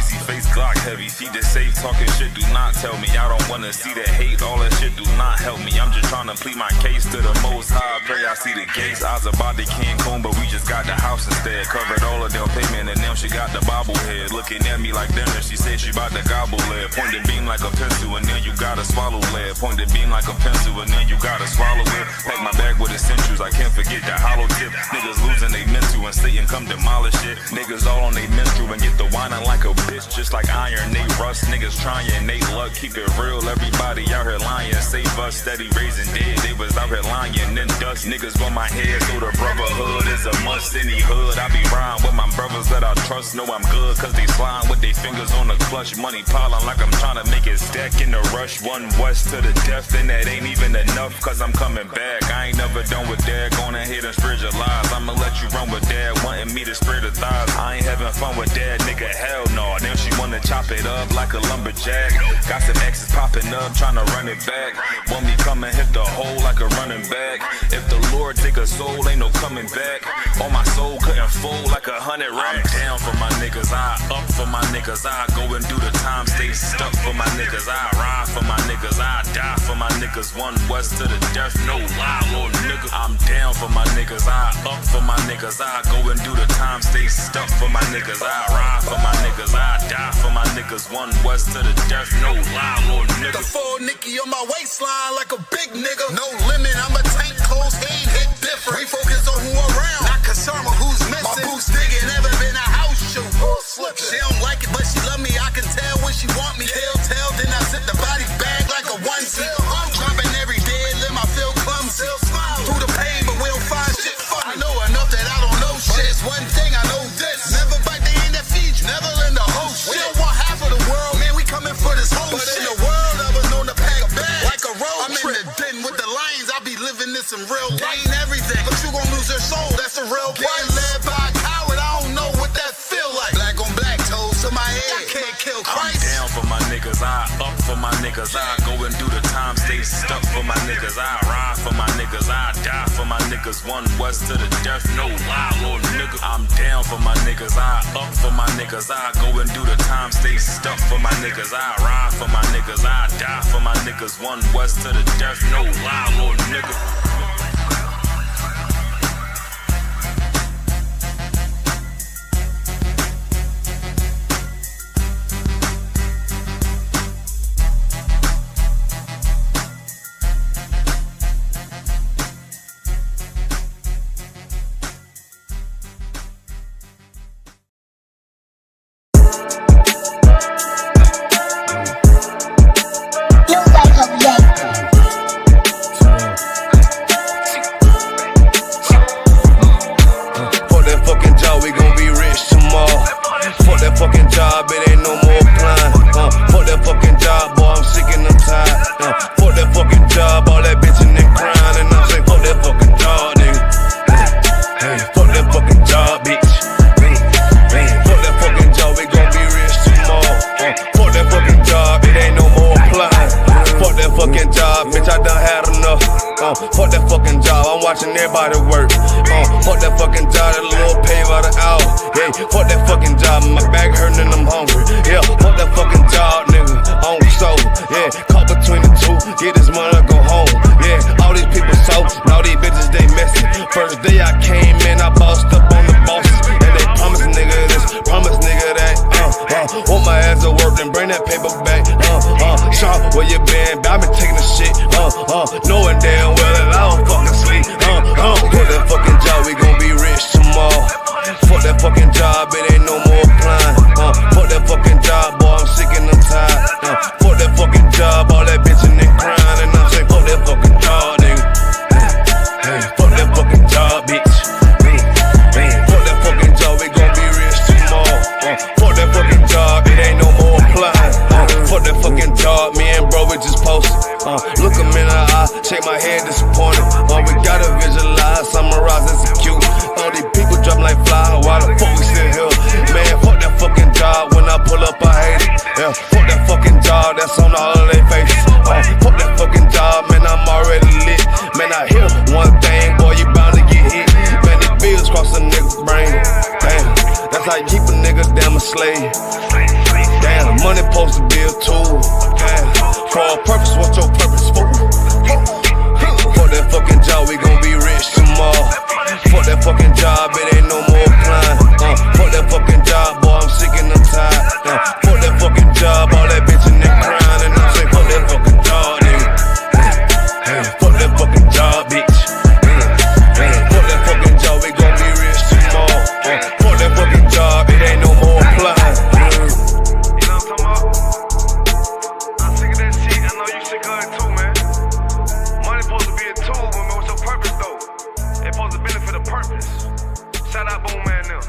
icy face Glock heavy. Feed the safe, talking shit, do not tell me. I don't wanna see that hate, all that shit do not help me. I'm just trying to plead my case to the most high. Pray I see the gates. I was about to Cancun, but we just got the house instead. Covered all of them payment and now she got the bobblehead. Looking at me like dinner, she said she about to gobble lead. Point the beam like a pencil and then you gotta swallow lead. Point the beam like a pencil and then you gotta swallow it. Pack my bag with essentials, I can't forget the hollow tip. Niggas losing they mental and Satan come demolish it. Niggas all on they mental and get the whining like a bitch. Just like iron, they rust. Niggas trying, they luck. Keep it real, everybody out here lying. Save us, steady raising dead. They was out here lying and dust. Niggas on my head, so the brotherhood is a must. Any hood, I be riding with my brothers that I trust. Know I'm good, cause they slime with their fingers on the clutch. Money piling like I'm trying to make it stack in the rush. One west to the death, and that ain't even enough, cause I'm coming back. I ain't never done with that, gonna hit and spread your lies. I'ma let you run with that, wanting me to spread the thighs. I ain't having fun with that, nigga, hell no. Now she wanna chop it up like a lumberjack. Got some exes popping up, trying to run it back. Want me come and hit the hole like a running back. If the Lord take a soul, ain't no coming back. On my soul couldn't fold like 100 racks. I'm down for my niggas, I up for my niggas. I go and do the time, stay stuck for my niggas. I ride for my niggas, I die for my niggas. One west to the death, no lie, little nigga. I'm down for my niggas, I up for my niggas. I go and do the time, stay stuck for my niggas. I ride for my niggas, I die for my niggas. One west to the death, no lie, little nigga. The full Nicky on my waistline like a big nigga. No limit, I'm a tank, close game, hit different. We focus on who around, not concerned with who's missing. My boots digging, never been a house shoe. She don't like it, but she love me. I can tell when she want me. Tell, then I zip the body bag like a onesie. I'm dropping every day, let my feel clumsy. Through the pain, but we don't find shit funny. I know enough that I don't know shit. It's one thing I know this. Never bite the hand that feeds you, never lend a whole shit. We don't want half of the world, man, we coming for this whole shit. But in the world, I was known to pack back like a road I'm trip. In the den with the lions, I be living this in real life. Ain't everything, but you gon' lose your soul, that's a real price. Getting led by a coward, I don't know what that feel like. Black on black, toes to my head, I can't kill Christ. I'm down for my niggas, I up for my niggas. I go and do the time, stay stuck for my niggas. I ride for my niggas, I die for my niggas. One west to the death, no lie, little nigga. I'm down for my niggas, I up for my niggas. I go and do the time, stay stuck for my niggas. I ride for my niggas, I die for my niggas. One west to the death, no lie, little nigga. Fuck that fucking job, I'm watching everybody work. Fuck that fucking job, that little pay by the hour. Yeah, fuck that fucking job, my back hurting and I'm hungry. Yeah, fuck that fucking job, nigga, on soul. Yeah, caught between the two, get this money, go home. Yeah, all these people so, all these bitches, they messy. First day I came in, I bossed up on the bosses. And they promise nigga this, promise nigga that. Want my ass to work, then bring that paper back. Sean, where you been? I been taking the shit. Knowing damn well that I don't fucking sleep. Fuck that fucking job, we gon' be rich tomorrow. Fuck that fucking job, it ain't no more applying. Fuck that fucking job, boy, I'm sick and I'm tired. Fuck that fucking job, all that bitchin' and crying. And I'm saying, fuck that fucking job, nigga. Fuck that fucking job, bitch. Fuck that fucking job, we gon' be rich tomorrow. Fuck that fucking job, it ain't no more applying. Fuck that fucking job, me and bro, we just posted. Look him in the eye, shake my head disappointed. We gotta visualize, summarize, execute. All these people dropping like fly, why the fuck we still here? Man, fuck that fucking job, when I pull up I hate it. Yeah, fuck that fucking job, that's supposed to be a tool. For a purpose, what's your purpose, fool? Fuck that fucking job, we gon' be rich tomorrow. Fuck that fucking job, it ain't no more applying. Fuck that fucking job, boy, I'm sick and I'm tired. Fuck that fucking job, all that bitch and that grind. And I'm saying, fuck that fucking job, nigga. Fuck that fucking job, bitch. Fuck that fucking job, we gon' be rich tomorrow. Fuck that fucking job, it ain't no more applying. You know what I'm talking about? I'm sick of that shit. I know you sick of it too, man. Money supposed to be a tool, but man, what's your purpose though? It's supposed to benefit a purpose. Shout out Boom Man now.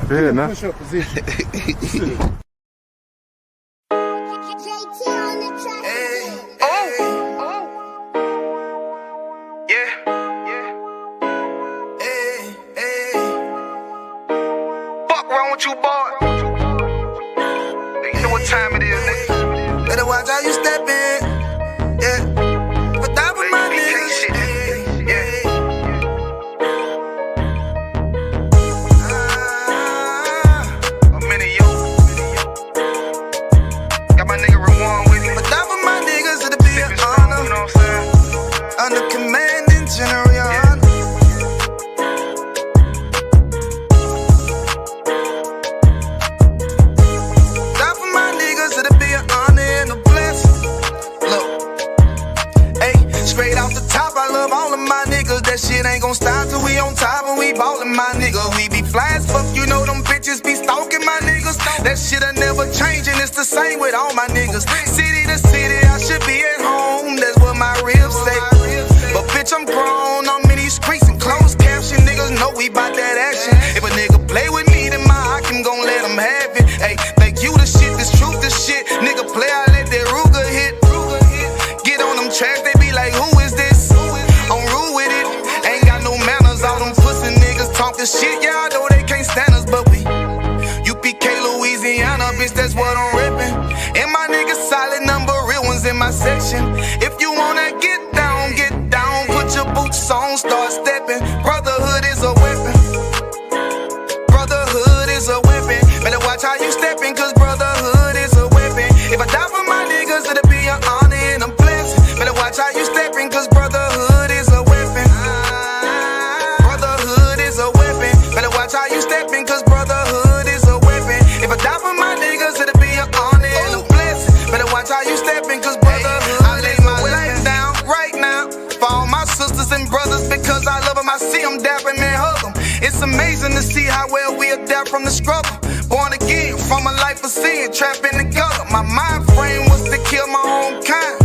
Fair enough. What's your position? Fuck wrong with you, boy? You know what time it is, nigga. Better watch how you step in. Yeah. But that was my niggas. I'm in it, yo. Got my nigga Rewan with me. But that was my niggas, it'll be an honor. You know what I'm saying? Under commanding General Yahanna. That for my niggas, it'll be an honor and a blessing. Look, hey, straight off the top, I love all of my niggas. That shit ain't gon' stop till we on top and we ballin', my nigga. We be fly as fuck, you know them bitches be stalking my niggas. That shit'll never change and it's the same with all my niggas. City to city, I should be at home. That's what my ribs say. But bitch, I'm grown, I'm in these streets and closed caption. Niggas know we bout that action. If a nigga play with me, then my Hakim gon' let him have it. Hey, think you the shit, this truth, this shit. Nigga play, I let that Ruger hit. Get on them tracks, they be like, who is this? I'm rude with it, ain't got no manners. All them pussy niggas talking shit, yeah, I know they can't stand us, but we U.P.K, Louisiana, bitch, that's what I'm reppin'. And my niggas solid number, real ones in my section. If you wanna get down, put your boots on, start stepping. Brotherhood is a weapon. Brotherhood is a weapon. Better watch how you stepping, cause brotherhood is a weapon. If I die for my niggas, it'll be an honor and a blessing. Better watch how you stepping, cause brotherhood is a weapon. Brotherhood is a weapon. Better watch how you stepping, cause brotherhood is a weapon. If I die for my niggas, it'll be an honor and a blessing. Better watch how you stepping, cause brotherhood I lay my life down right now for all my sisters and brothers, because I love them. I see them dapping and hug them. It's amazing to see how well we adapt from the struggle. Born again from a life of sin, trapped in the gutter. My mind frame was to kill my own kind.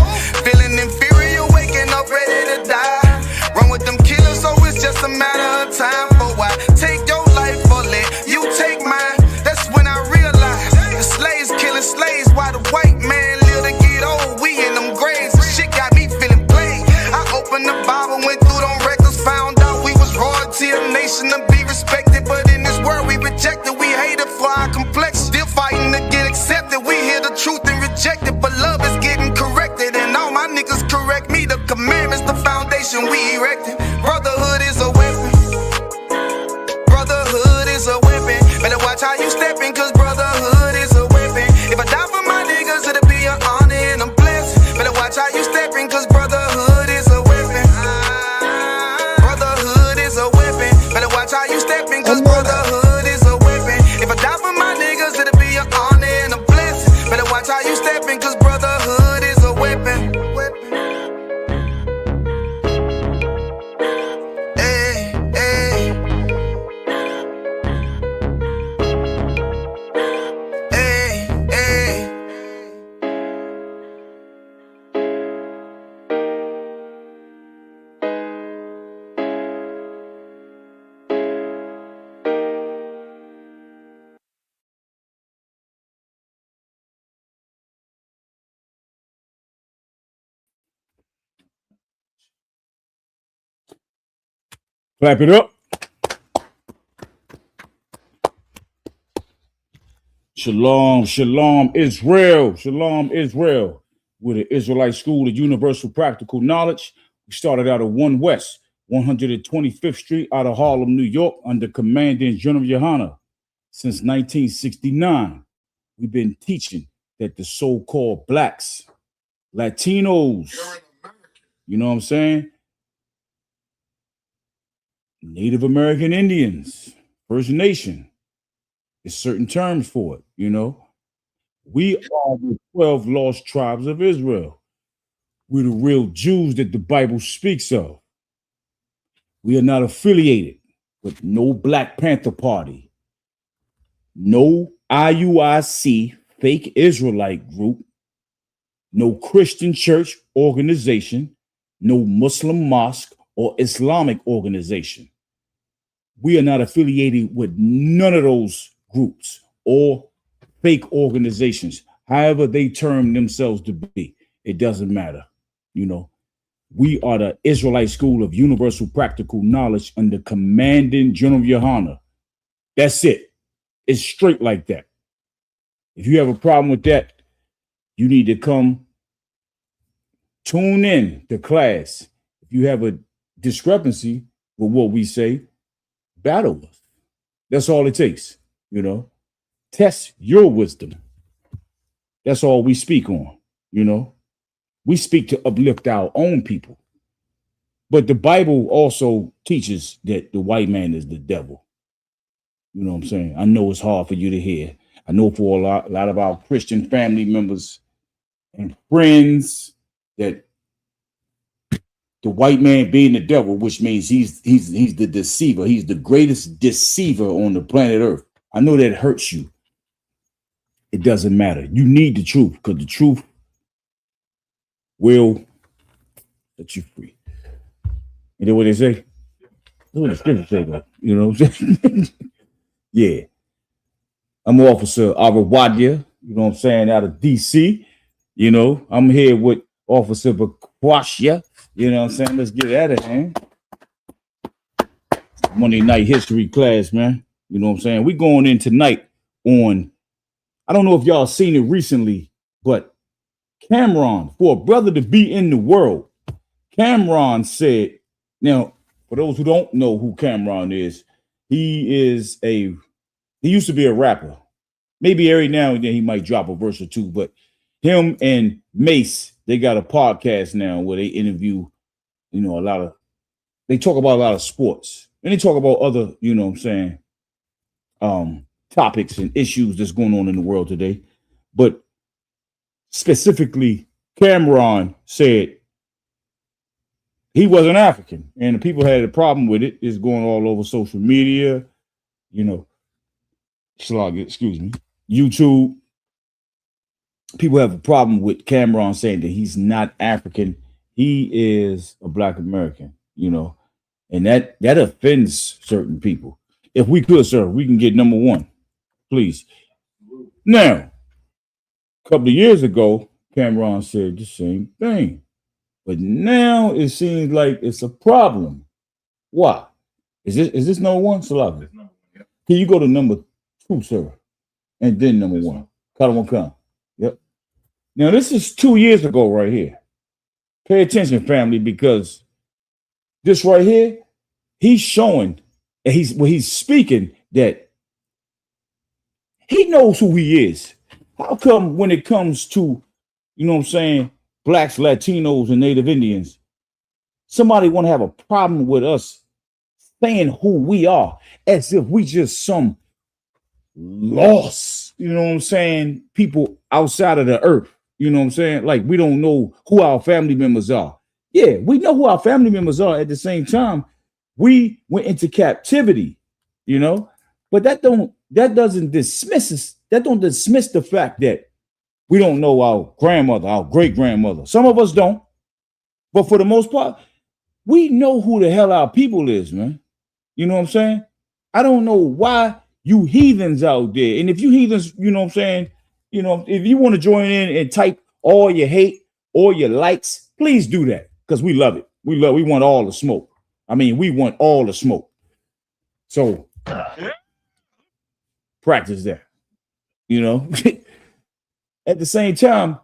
Feeling inferior, waking up ready to die. Run with them killers, so it's just a matter of time. For why take your life or let you take mine? That's when I realized the slaves killing slaves while the white man live to get old. We in them graves, and shit got me feeling played. I opened the Bible, went through them records, found out we was royalty, a nation to be respected. But in this world we rejected, we hated for our complexion. Still fighting to get accepted. We hear the truth and reject it, but love is getting corrected. And all my niggas correct me. The commandments, the foundation we erected. Brotherhood is a weapon. Brotherhood is a weapon. Better watch how you stepping, cause brotherhood is a weapon. If I die for my niggas, it'll be an honor and a blessing. Better watch how you stepping, cause brotherhood is a weapon. Brotherhood is a weapon. Better watch how you stepping, cause brotherhood is a weapon. If I die for my niggas, it'll be an honor and a blessing. Better watch how you stepping, cause brotherhood is a weapon. Hey, hey. Hey, hey. Clap it up. Shalom, shalom, Israel. Shalom, Israel. We're the Israelite School of Universal Practical Knowledge. We started out at 1 West, 125th Street out of Harlem, New York, under Commandant General Yahanna. Since 1969, we've been teaching that the so-called blacks, Latinos, you know what I'm saying? Native American Indians, First Nation, there's certain terms for it, you know? We are the 12 lost tribes of Israel. We're the real Jews that the Bible speaks of. We are not affiliated with no Black Panther Party, no IUIC fake Israelite group, no Christian church organization, no Muslim mosque or Islamic organization. We are not affiliated with none of those groups or fake organizations, however they term themselves to be. It doesn't matter. You know, we are the Israelite School of Universal Practical Knowledge under Commanding General Yahanna. That's it. It's straight like that. If you have a problem with that, you need to come tune in to class. If you have a discrepancy with what we say, battle us. That's all it takes, you know. Test your wisdom. That's all we speak on, you know. We speak to uplift our own people. But the Bible also teaches that the white man is the devil. You know what I'm saying? I know it's hard for you to hear. I know for a lot of our Christian family members and friends that the white man being the devil, which means he's the deceiver. He's the greatest deceiver on the planet Earth. I know that hurts you. It doesn't matter. You need the truth because the truth will set you free. You know what they say? That's what the scripture say, though. You know what I'm saying? Yeah. I'm Officer Arawadia, you know what I'm saying, out of DC. You know, I'm here with Officer Bakwashia. You know what I'm saying? Let's get at it, man. Monday night history class, man. You know what I'm saying? We going in tonight on, I don't know if y'all seen it recently, but Cameron, for a brother to be in the world, Cameron said, now, for those who don't know who Cameron is, he used to be a rapper. Maybe every now and then he might drop a verse or two, but him and Mace, they got a podcast now where they interview, you know, they talk about a lot of sports. And they talk about other, you know what I'm saying, topics and issues that's going on in the world today. But specifically, Cameron said he wasn't African, and the people had a problem with it. It's going all over social media, you know, excuse me, YouTube. People have a problem with Cameron saying that he's not African. He is a Black American, you know, and that offends certain people. If we could, sir, we can get number one, please. Now, a couple of years ago, Cameron said the same thing. But now it seems like it's a problem. Why? Is this number one? Salami. Can you go to number two, sir? And then number one. Kalamakam. Yep. Now, this is 2 years ago right here. Pay attention, family, because this right here, he's showing, and he's speaking that he knows who he is. How come when it comes to, you know what I'm saying, Blacks, Latinos, and Native Indians, somebody want to have a problem with us saying who we are as if we just some lost, you know what I'm saying, people outside of the earth, you know what I'm saying? Like we don't know who our family members are. Yeah, we know who our family members are. At the same time, we went into captivity, you know, but that doesn't dismiss the fact that we don't know our grandmother, our great-grandmother. Some of us don't. But for the most part, we know who the hell our people is, man. You know what I'm saying? I don't know why you heathens out there. And if you heathens, you know what I'm saying, you know, if you want to join in and type all your hate, all your likes, please do that because we love it. We want all the smoke. I mean, we want all the smoke. So practice that, you know. At the same time,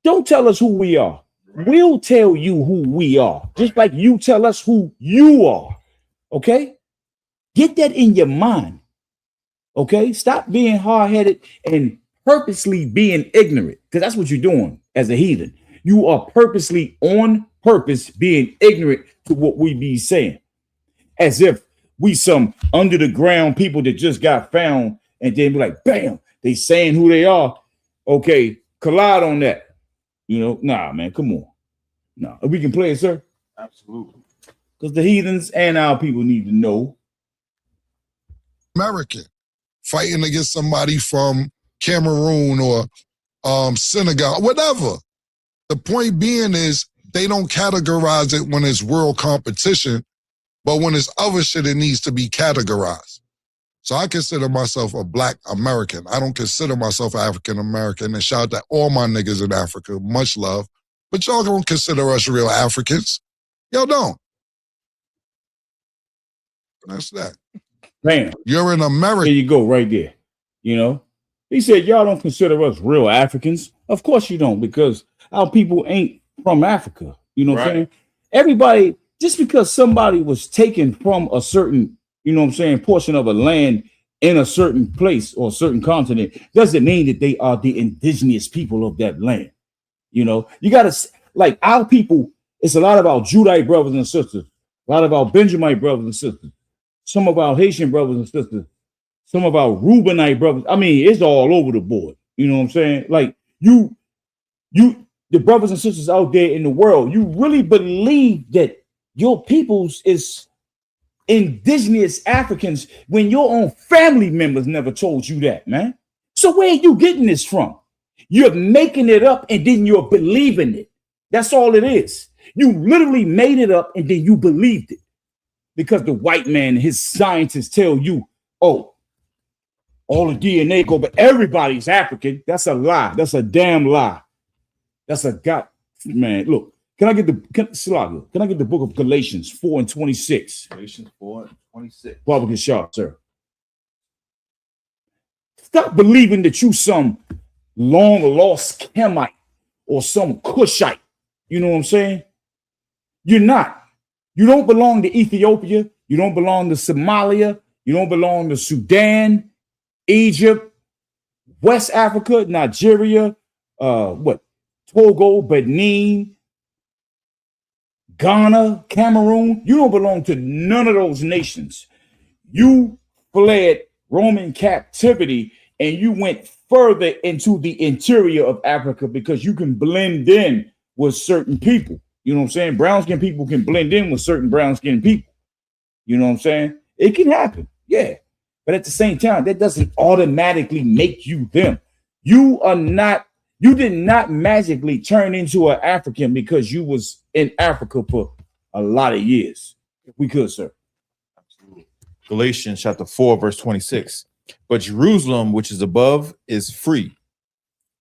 Don't tell us who we are. We'll tell you who we are, just like you tell us who you are. Okay? Get that in your mind. Okay? Stop being hard-headed and purposely being ignorant, because that's what you're doing as a heathen. You are purposely on purpose being ignorant to what we be saying, as if we some under the ground people that just got found and then be like, bam, they saying who they are. Okay, collide on that. You know, nah, man, come on. Nah, we can play it, sir. Absolutely. Because the heathens and our people need to know. American fighting against somebody from Cameroon or Senegal, whatever. The point being is they don't categorize it when it's world competition, but when it's other shit, it needs to be categorized. So I consider myself a Black American. I don't consider myself African American. And shout out to all my niggas in Africa. Much love. But y'all don't consider us real Africans. Y'all don't. That's that. Bam. You're an American. There you go, right there. You know, he said, y'all don't consider us real Africans. Of course you don't, because our people ain't from Africa. You know what I'm saying? Everybody, just because somebody was taken from a certain, you know what I'm saying, portion of a land in a certain place or a certain continent, doesn't mean that they are the indigenous people of that land. You know, you got to, like, our people, it's a lot of our Judite brothers and sisters, a lot of our Benjamite brothers and sisters, some of our Haitian brothers and sisters, some of our Reubenite brothers. I mean, it's all over the board. You know what I'm saying? Like, you, the brothers and sisters out there in the world, you really believe that your peoples is indigenous Africans when your own family members never told you that, man. So where are you getting this from? You're making it up and then you're believing it. That's all it is. You literally made it up and then you believed it because the white man and his scientists tell you, oh, all the DNA go, but everybody's African. That's a lie. That's a damn lie. That's a god, man. Look, can I get the book of Galatians 4:26? Galatians 4:26. Barbara Sharp, sir. Stop believing that you some long lost Camite or some Cushite. You know what I'm saying? You're not. You don't belong to Ethiopia. You don't belong to Somalia. You don't belong to Sudan, Egypt, West Africa, Nigeria, Togo, Benin, Ghana, Cameroon. You don't belong to none of those nations. You fled Roman captivity and you went further into the interior of Africa because you can blend in with certain people. You know what I'm saying? Brown skinned people can blend in with certain brown skinned people. You know what I'm saying? It can happen. Yeah. But at the same time, that doesn't automatically make you them. You did not magically turn into an African because you was in Africa for a lot of years. If we could, sir. Absolutely. Galatians chapter 4, verse 26. But Jerusalem, which is above, is free,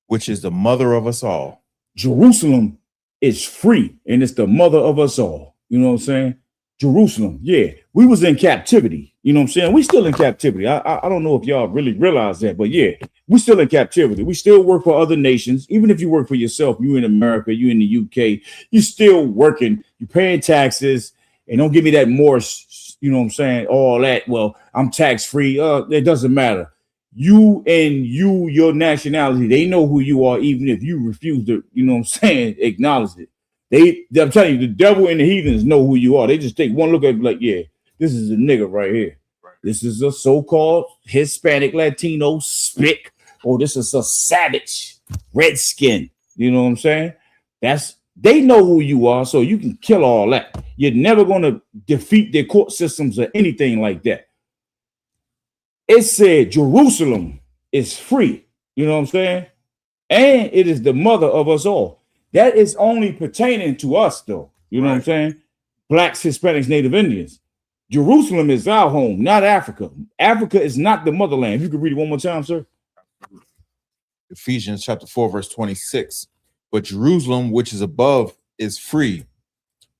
which is the mother of us all. Jerusalem is free, and it's the mother of us all. You know what I'm saying? Jerusalem, yeah. We was in captivity. You know what I'm saying? We still in captivity. I don't know if y'all really realize that, but yeah, we still in captivity. We still work for other nations. Even if you work for yourself, you in America, you in the UK, you still working, you paying taxes, and don't give me that more, you know what I'm saying, all that, well, I'm tax-free. It doesn't matter. You and your nationality, they know who you are, even if you refuse to, you know what I'm saying, acknowledge it. I'm telling you, the devil and the heathens know who you are. They just take one look at it like, yeah, this is a nigga right here. This is a so-called Hispanic Latino spick, or this is a savage redskin. You know what I'm saying? They know who you are, so you can kill all that. You're never going to defeat their court systems or anything like that. It said Jerusalem is free. You know what I'm saying? And it is the mother of us all. That is only pertaining to us, though. You know what I'm saying? Blacks, Hispanics, Native Indians. Jerusalem is our home, not Africa. Africa is not the motherland. If you could read it one more time, sir. Ephesians chapter 4, verse 26. But Jerusalem, which is above, is free,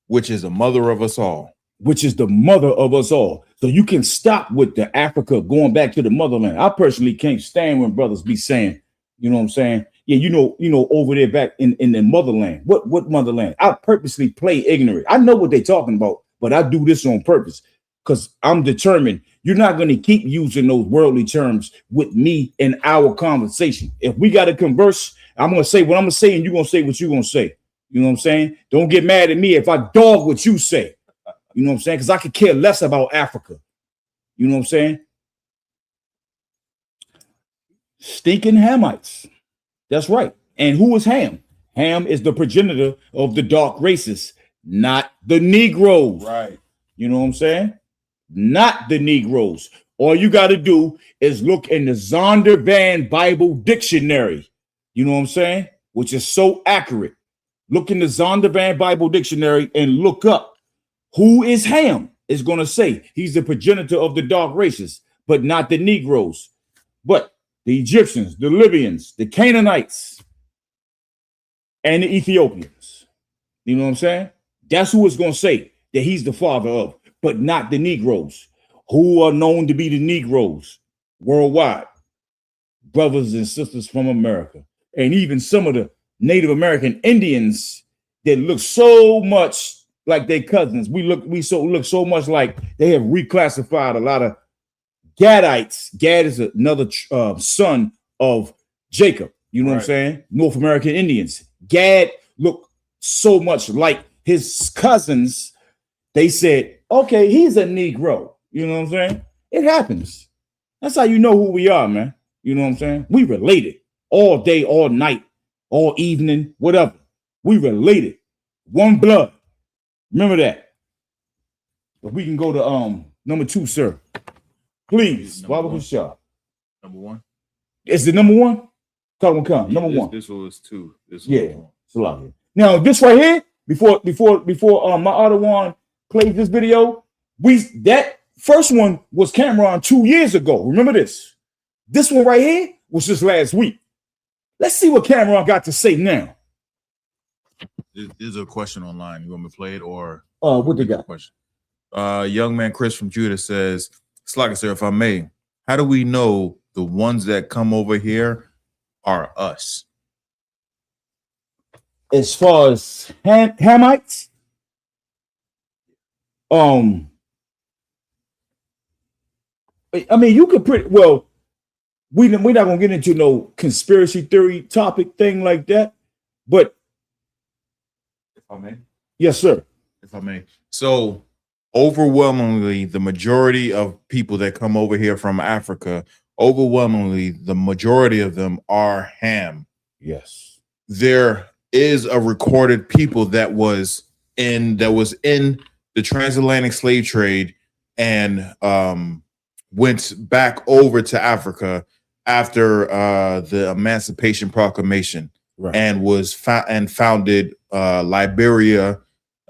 which is the mother of us all. Which is the mother of us all. So you can stop with the Africa going back to the motherland. I personally can't stand when brothers be saying, you know what I'm saying, Yeah, over there back in the motherland. What motherland? I purposely play ignorant. I know what they're talking about, but I do this on purpose because I'm determined. You're not going to keep using those worldly terms with me in our conversation. If we got to converse, I'm going to say what I'm going to say, and you're going to say what you're going to say. You know what I'm saying? Don't get mad at me if I dog what you say. You know what I'm saying? Because I could care less about Africa. You know what I'm saying? Stinking Hamites. That's right. And who is Ham? Ham is the progenitor of the dark races, not the Negroes. Right. You know what I'm saying? Not the Negroes. All you got to do is look in the Zondervan Bible Dictionary. You know what I'm saying? Which is so accurate. Look in the Zondervan Bible Dictionary and look up who is Ham. It's going to say he's the progenitor of the dark races, but not the Negroes. But the Egyptians, the Libyans, the Canaanites, and the Ethiopians. You know what I'm saying? That's who it's going to say that he's the father of, but not the Negroes, who are known to be the Negroes worldwide, brothers and sisters from America, and even some of the Native American Indians that look so much like their cousins. We look so much like they have reclassified a lot of Gadites. Gad is another son of Jacob. You know what I'm saying? North American Indians. Gad look so much like his cousins. They said, okay, he's a Negro. You know what I'm saying? It happens. That's how you know who we are, man. You know what I'm saying? We related all day, all night, all evening, whatever. We related. One blood. Remember that. But we can go to number 2, sir. Please. Number 1. Is it number 1? Come. Number 1. This was 2. This yeah. Now this right here, before my other one played this video, that first one was Cameron 2 years ago. Remember this? This one right here was just last week. Let's see what Cameron got to say now. There's a question online. You want me to play it or what they got? Question. Young man Chris from Judah says, Slugger, sir, if I may, how do we know the ones that come over here are us? As far as Hamites, I mean, you could pretty well. We're not gonna get into no conspiracy theory topic thing like that, but if I may, yes, sir. If I may, so overwhelmingly, the majority of people that come over here from Africa, overwhelmingly, the majority of them are Ham. Yes, there is a recorded people that was in the transatlantic slave trade and went back over to Africa after the Emancipation Proclamation, right, and founded Liberia.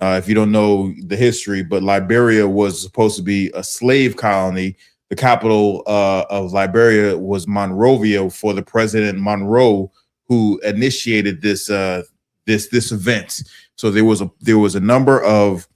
If you don't know the history, but Liberia was supposed to be a slave colony. The capital of Liberia was Monrovia for the President Monroe, who initiated this event. So there was a number of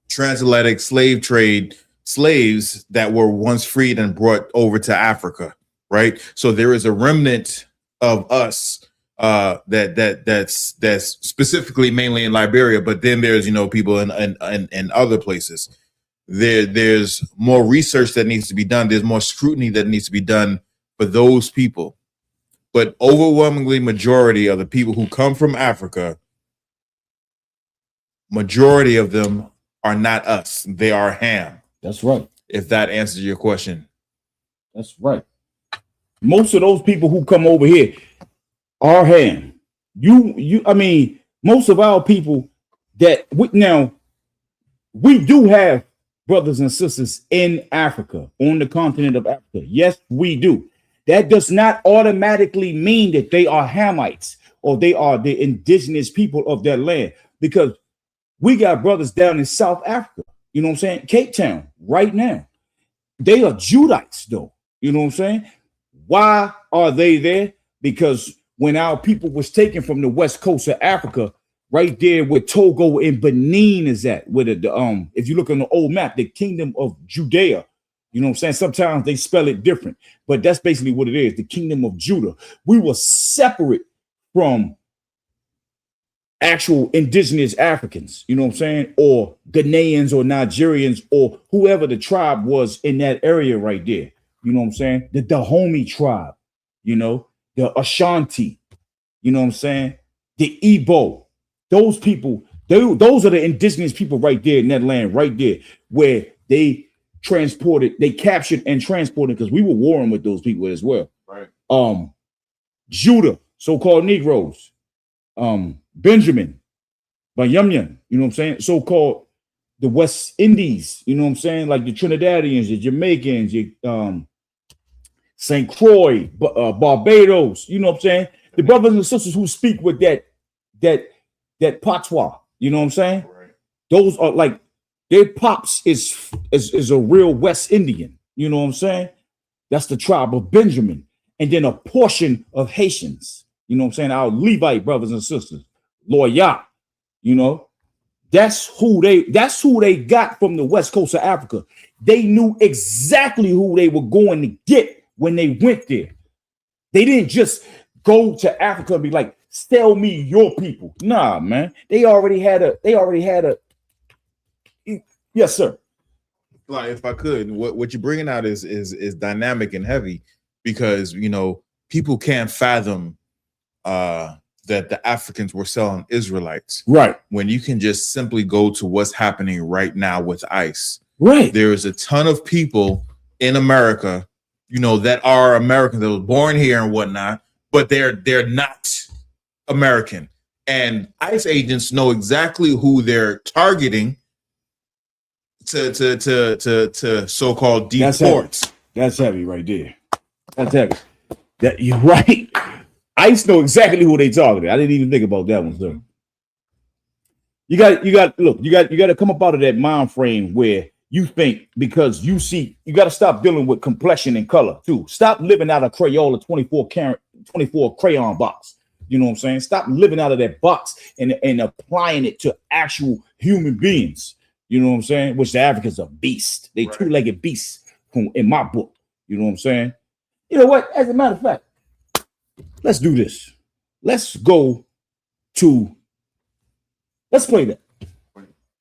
transatlantic slave trade slaves that were once freed and brought over to Africa, right? So there is a remnant of us that's specifically mainly in Liberia, but then there's people in other places. There's more research that needs to be done. There's more scrutiny that needs to be done for those people. But overwhelmingly majority of the people who come from Africa, majority of them are not us. They are Ham. That's right. If that answers your question. That's right. Most of those people who come over here are Ham. I mean, most of our people we do have brothers and sisters in Africa, on the continent of Africa. Yes, we do. That does not automatically mean that they are Hamites or they are the indigenous people of that land, because we got brothers down in South Africa, you know what I'm saying? Cape Town right now. They are Judites though, you know what I'm saying? Why are they there? Because when our people was taken from the west coast of Africa, right there where Togo and Benin is at, where if you look on the old map, the kingdom of Judea You know what I'm saying? Sometimes they spell it different, but that's basically what it is. The kingdom of Judah. We were separate from actual indigenous Africans, you know what I'm saying? Or Ghanaians or Nigerians or whoever the tribe was in that area right there. You know what I'm saying? The Dahomey tribe, you know, the Ashanti, you know what I'm saying? The Igbo, those people, those are the indigenous people right there in that land right there where they captured and transported, because we were warring with those people as well. Right. Judah, so-called Negroes, Benjamin, Bayamyan, you know what I'm saying? So-called the West Indies, you know what I'm saying? Like the Trinidadians, the Jamaicans, your St. Croix, Barbados, you know what I'm saying? The brothers and sisters who speak with that patois, you know what I'm saying? Right. Those are like, their pops is a real West Indian, you know what I'm saying? That's the tribe of Benjamin. And then a portion of Haitians, you know what I'm saying? Our Levite brothers and sisters, Loya, you know, that's who they got from the west coast of Africa. They knew exactly who they were going to get when they went there. They didn't just go to Africa and be like, sell me your people. Nah, man. They already had a yes, sir. Like, if I could, what you're bringing out is dynamic and heavy, because, you know, people can't fathom that the Africans were selling Israelites. Right. When you can just simply go to what's happening right now with ICE. Right. There is a ton of people in America, you know, that are Americans, that were born here and whatnot, but they're not American. And ICE agents know exactly who they're targeting to so-called deports. That's heavy right there. That's heavy. That you're right. ICE know exactly who they targeted. I didn't even think about that one, sir. You got to come up out of that mind frame where you think, because you see, you got to stop dealing with complexion and color too. Stop living out of Crayola 24 crayon box. You know what I'm saying? Stop living out of that box and applying it to actual human beings. You know what I'm saying? Which the Africans are beasts. They two-legged beasts in my book. You know what I'm saying? You know what? As a matter of fact, let's do this. Let's play that.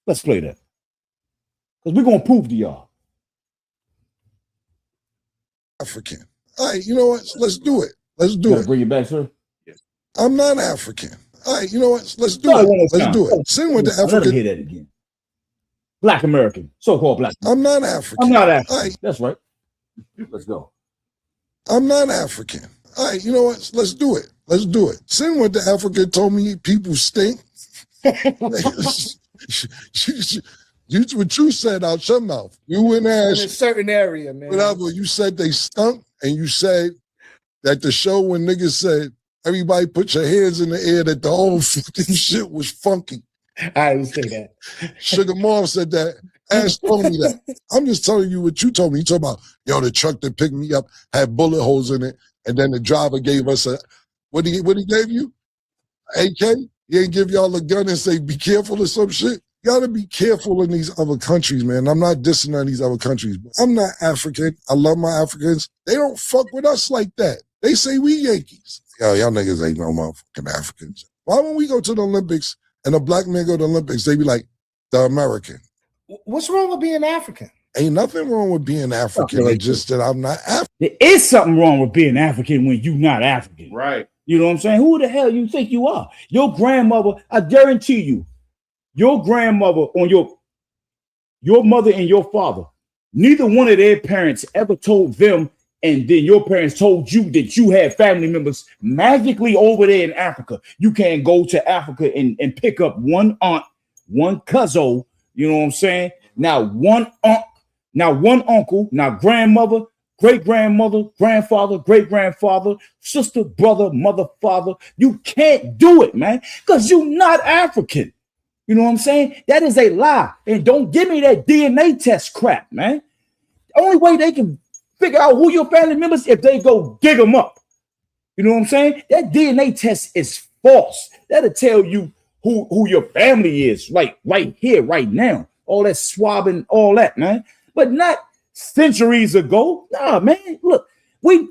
Let's play that. Because we're going to prove to y'all. African. All right, you know what? Let's do it. Let's do it. Bring it back, sir. Yes. I'm not African. All right, you know what? Let's do it. Let's do it. Sing with the Let African. him hear that again. Black American, so-called black. I'm not African. I'm not African. Right. That's right. Let's go. I'm not African. All right, you know what? Let's do it. Let's do it. Sing what the African told me people stink. What you said out your mouth. You went In asked a certain area, man. whatever. You said they stunk, and you said that the show when niggas said everybody put your hands in the air, that the whole fucking shit was funky. I didn't say that. Sugar Mom said that. Ash told me that. I'm just telling you what you told me. You talking about, yo, the truck that picked me up had bullet holes in it, and then the driver gave us a, what he gave you? AK? He ain't give y'all a gun and say, be careful or some shit? You gotta be careful in these other countries, man. I'm not dissing on these other countries. But I'm not African. I love my Africans. They don't fuck with us like that. They say we Yankees. Yo, y'all niggas ain't no motherfucking Africans. Why when we go to the Olympics and a black man go to the Olympics, they be like, the American. What's wrong with being African? Ain't nothing wrong with being African. It's just that I'm not African. There is something wrong with being African when you're not African. Right. You know what I'm saying? Who the hell you think you are? Your grandmother, I guarantee you, your grandmother on your mother and your father, neither one of their parents ever told them, and then your parents told you that you had family members magically over there in Africa. You can't go to Africa and pick up one aunt, one cousin, you know what I'm saying? Now one aunt, now one uncle, now grandmother, great-grandmother, grandfather, great-grandfather, sister, brother, mother, father. You can't do it, man, because you're not African. You know what I'm saying? That is a lie. And don't give me that DNA test crap, man. The only way they can figure out who your family members if they go dig them up. You know what I'm saying? That DNA test is false. That'll tell you who your family is, like right here, right now. All that swabbing, all that, man. But not centuries ago. Nah, man, look, we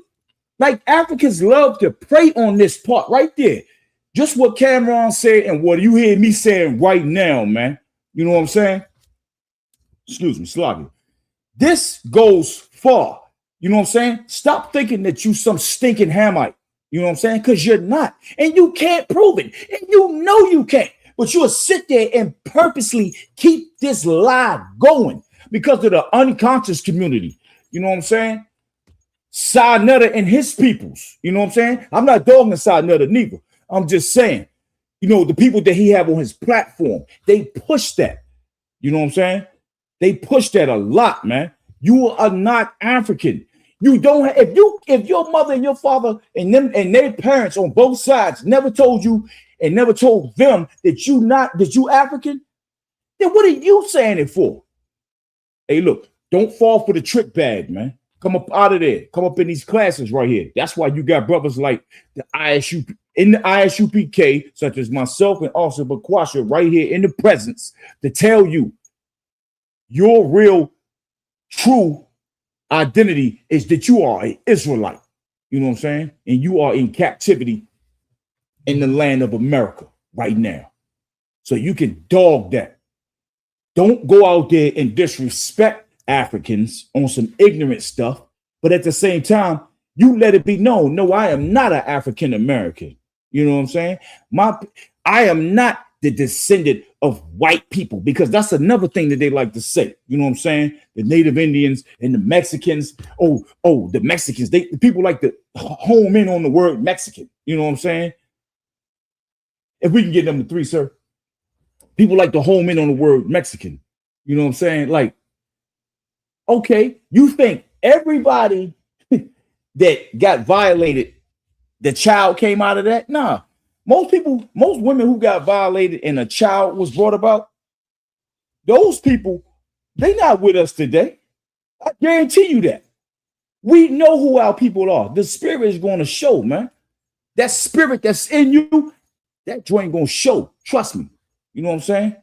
like Africans love to prey on this part right there. Just what Cameron said and what you hear me saying right now, man. You know what I'm saying? Excuse me, sloggy. This goes far. You know what I'm saying? Stop thinking that you some stinking Hamite. You know what I'm saying? Because you're not. And you can't prove it. And you know you can't. But you'll sit there and purposely keep this lie going because of the unconscious community. You know what I'm saying? Side Nutter and his peoples. You know what I'm saying? I'm not dogging Side Nutter neither. I'm just saying, you know, the people that he have on his platform, they push that. You know what I'm saying? They push that a lot, man. You are not African. You don't have, if your mother and your father and them and their parents on both sides never told you and never told them that you African, then what are you saying it for? Hey, look, don't fall for the trick bag, man. Come up out of there. Come up in these classes right here. That's why you got brothers like the I.S.U.P. in the I.S.U.P.K, such as myself and also Bakwasha right here in the presence to tell you your real, true identity is that you are an Israelite. You know what I'm saying? And you are in captivity in the land of America right now. So you can dog that. Don't go out there and disrespect Africans on some ignorant stuff. But at the same time, you let it be known, no, I am not an African American. You know what I'm saying? I am not the descendant of white people, because that's another thing that they like to say. You know what I'm saying? The Native Indians and the Mexicans. The Mexicans. The people like to home in on the word Mexican. You know what I'm saying? If we can get number 3, sir. People like to home in on the word Mexican. You know what I'm saying? Like, okay, you think everybody that got violated, the child came out of that? Nah. Most women who got violated and a child was brought about, those people, they not with us today. I guarantee you that. We know who our people are. The spirit is going to show, man. That spirit that's in you, that joint going to show. Trust me. You know what I'm saying?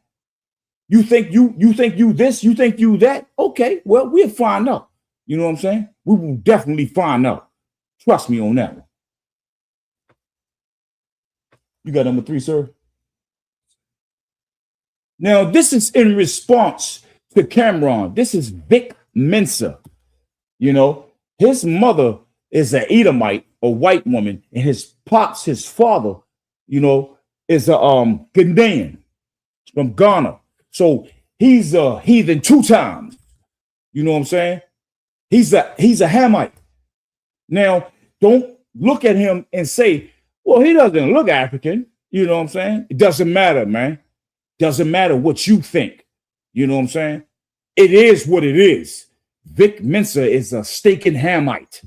You think you this, you think you that? Okay, well, we'll find out. You know what I'm saying? We will definitely find out. Trust me on that one. You got number 3, sir? Now, this is in response to Cameron. This is Vic Mensa. You know, his mother is an Edomite, a white woman, and his pops, his father, you know, is a Ghanaian from Ghana. So he's a heathen 2 times. You know what I'm saying? He's a Hamite. Now, don't look at him and say, well, he doesn't look African. You know what I'm saying? It doesn't matter, man. Doesn't matter what you think. You know what I'm saying? It is what it is. Vic Mensa is a stinking Hamite.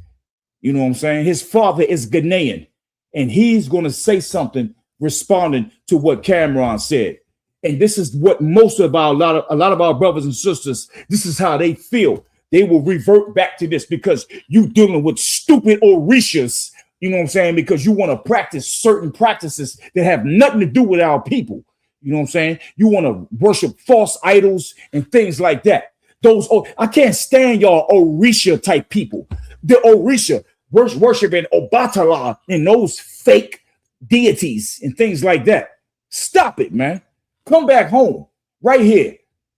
You know what I'm saying? His father is Ghanaian, and he's going to say something responding to what Cameron said. And this is what most of a lot of our brothers and sisters, this is how they feel. They will revert back to this because you dealing with stupid Orishas. You know what I'm saying? Because you want to practice certain practices that have nothing to do with our people. You know what I'm saying? You want to worship false idols and things like that. I can't stand y'all Orisha type people. The Orisha worshiping Obatala and those fake deities and things like that. Stop it, man. Come back home right here.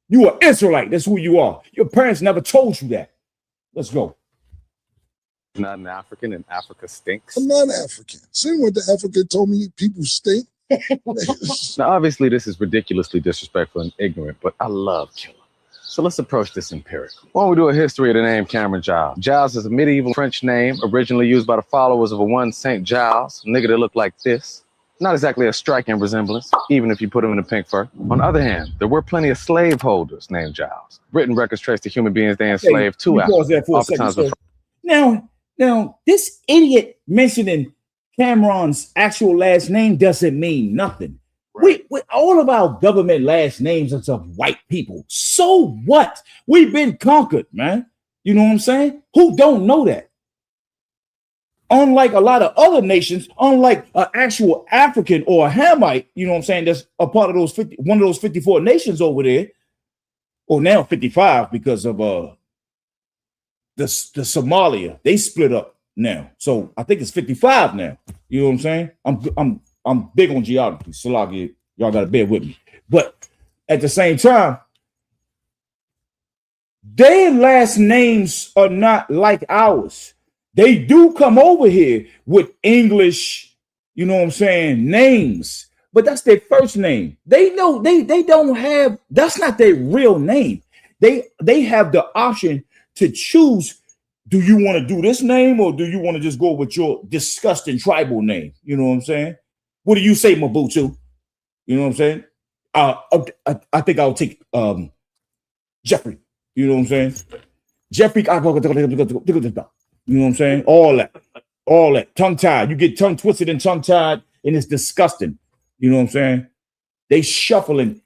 You are Israelite. That's who you are. Your parents never told you that. Let's go. Not an African, and Africa stinks. I'm not African. See what the African told me? People stink. Now, obviously, this is ridiculously disrespectful and ignorant, but I love Killer. So let's approach this empirically. Why don't we do a history of the name Cameron Giles? Giles is a medieval French name originally used by the followers of a one Saint Giles, a nigga that looked like this. Not exactly a striking resemblance, even if you put him in a pink fur. On the other hand, there were plenty of slaveholders named Giles. Written records trace the human beings they enslaved to Africa. Now, this idiot mentioning Cameron's actual last name doesn't mean nothing. Right. We all of our government last names are of white people. So what? We've been conquered, man. You know what I'm saying? Who don't know that? Unlike a lot of other nations, unlike an actual African or a Hamite, you know what I'm saying, that's a part of those one of those 54 nations over there, or now 55 because of the Somalia, they split up now. So I think it's 55 now. You know what I'm saying? I'm big on geography. Salagi, y'all gotta bear with me. But at the same time, their last names are not like ours. They do come over here with English, you know what I'm saying, names, but that's their first name. They know they don't have, that's not their real name. They have the option to choose, do you want to do this name or do you want to just go with your disgusting tribal name? You know what I'm saying? What do you say, Mabutu? You know what I'm saying? I think I'll take Jeffrey. You know what I'm saying? Jeffrey, you know what I'm saying? All that. Tongue tied. You get tongue twisted and tongue tied, and it's disgusting. You know what I'm saying? They shuffling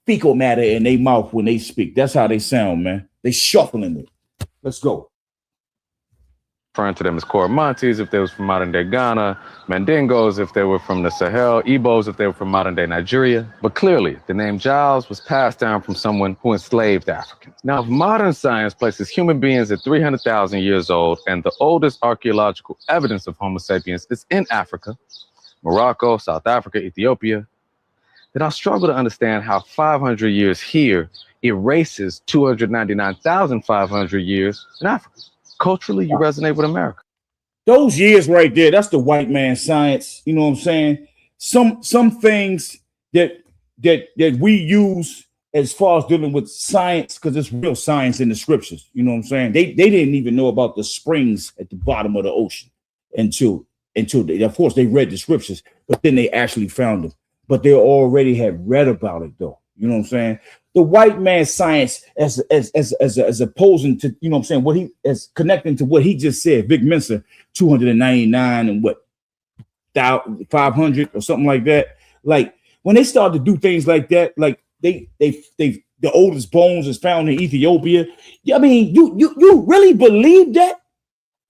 fecal matter in their mouth when they speak. That's how they sound, man. They shuffling it. Let's go. Referring to them as Coromantese if they was from modern day Ghana, Mandingos if they were from the Sahel, Igbos if they were from modern day Nigeria. But clearly, the name Giles was passed down from someone who enslaved Africans. Now, if modern science places human beings at 300,000 years old and the oldest archaeological evidence of Homo sapiens is in Africa, Morocco, South Africa, Ethiopia, then I'll struggle to understand how 500 years here erases 299,500 years in Africa. Culturally, you resonate with America. Those years right there, that's the white man science. You know what I'm saying? Some things that we use as far as dealing with science, because it's real science in the scriptures. You know what I'm saying? They didn't even know about the springs at the bottom of the ocean until they, of course, they read the scriptures, but then they actually found them. But they already had read about it, though. You know what I'm saying? The white man's science, as opposing to, you know what I'm saying, what he is connecting to what he just said, Vic Mensa, 299 and what, 500 or something like that. Like when they start to do things like that, like they the oldest bones is found in Ethiopia. I mean, you really believe that?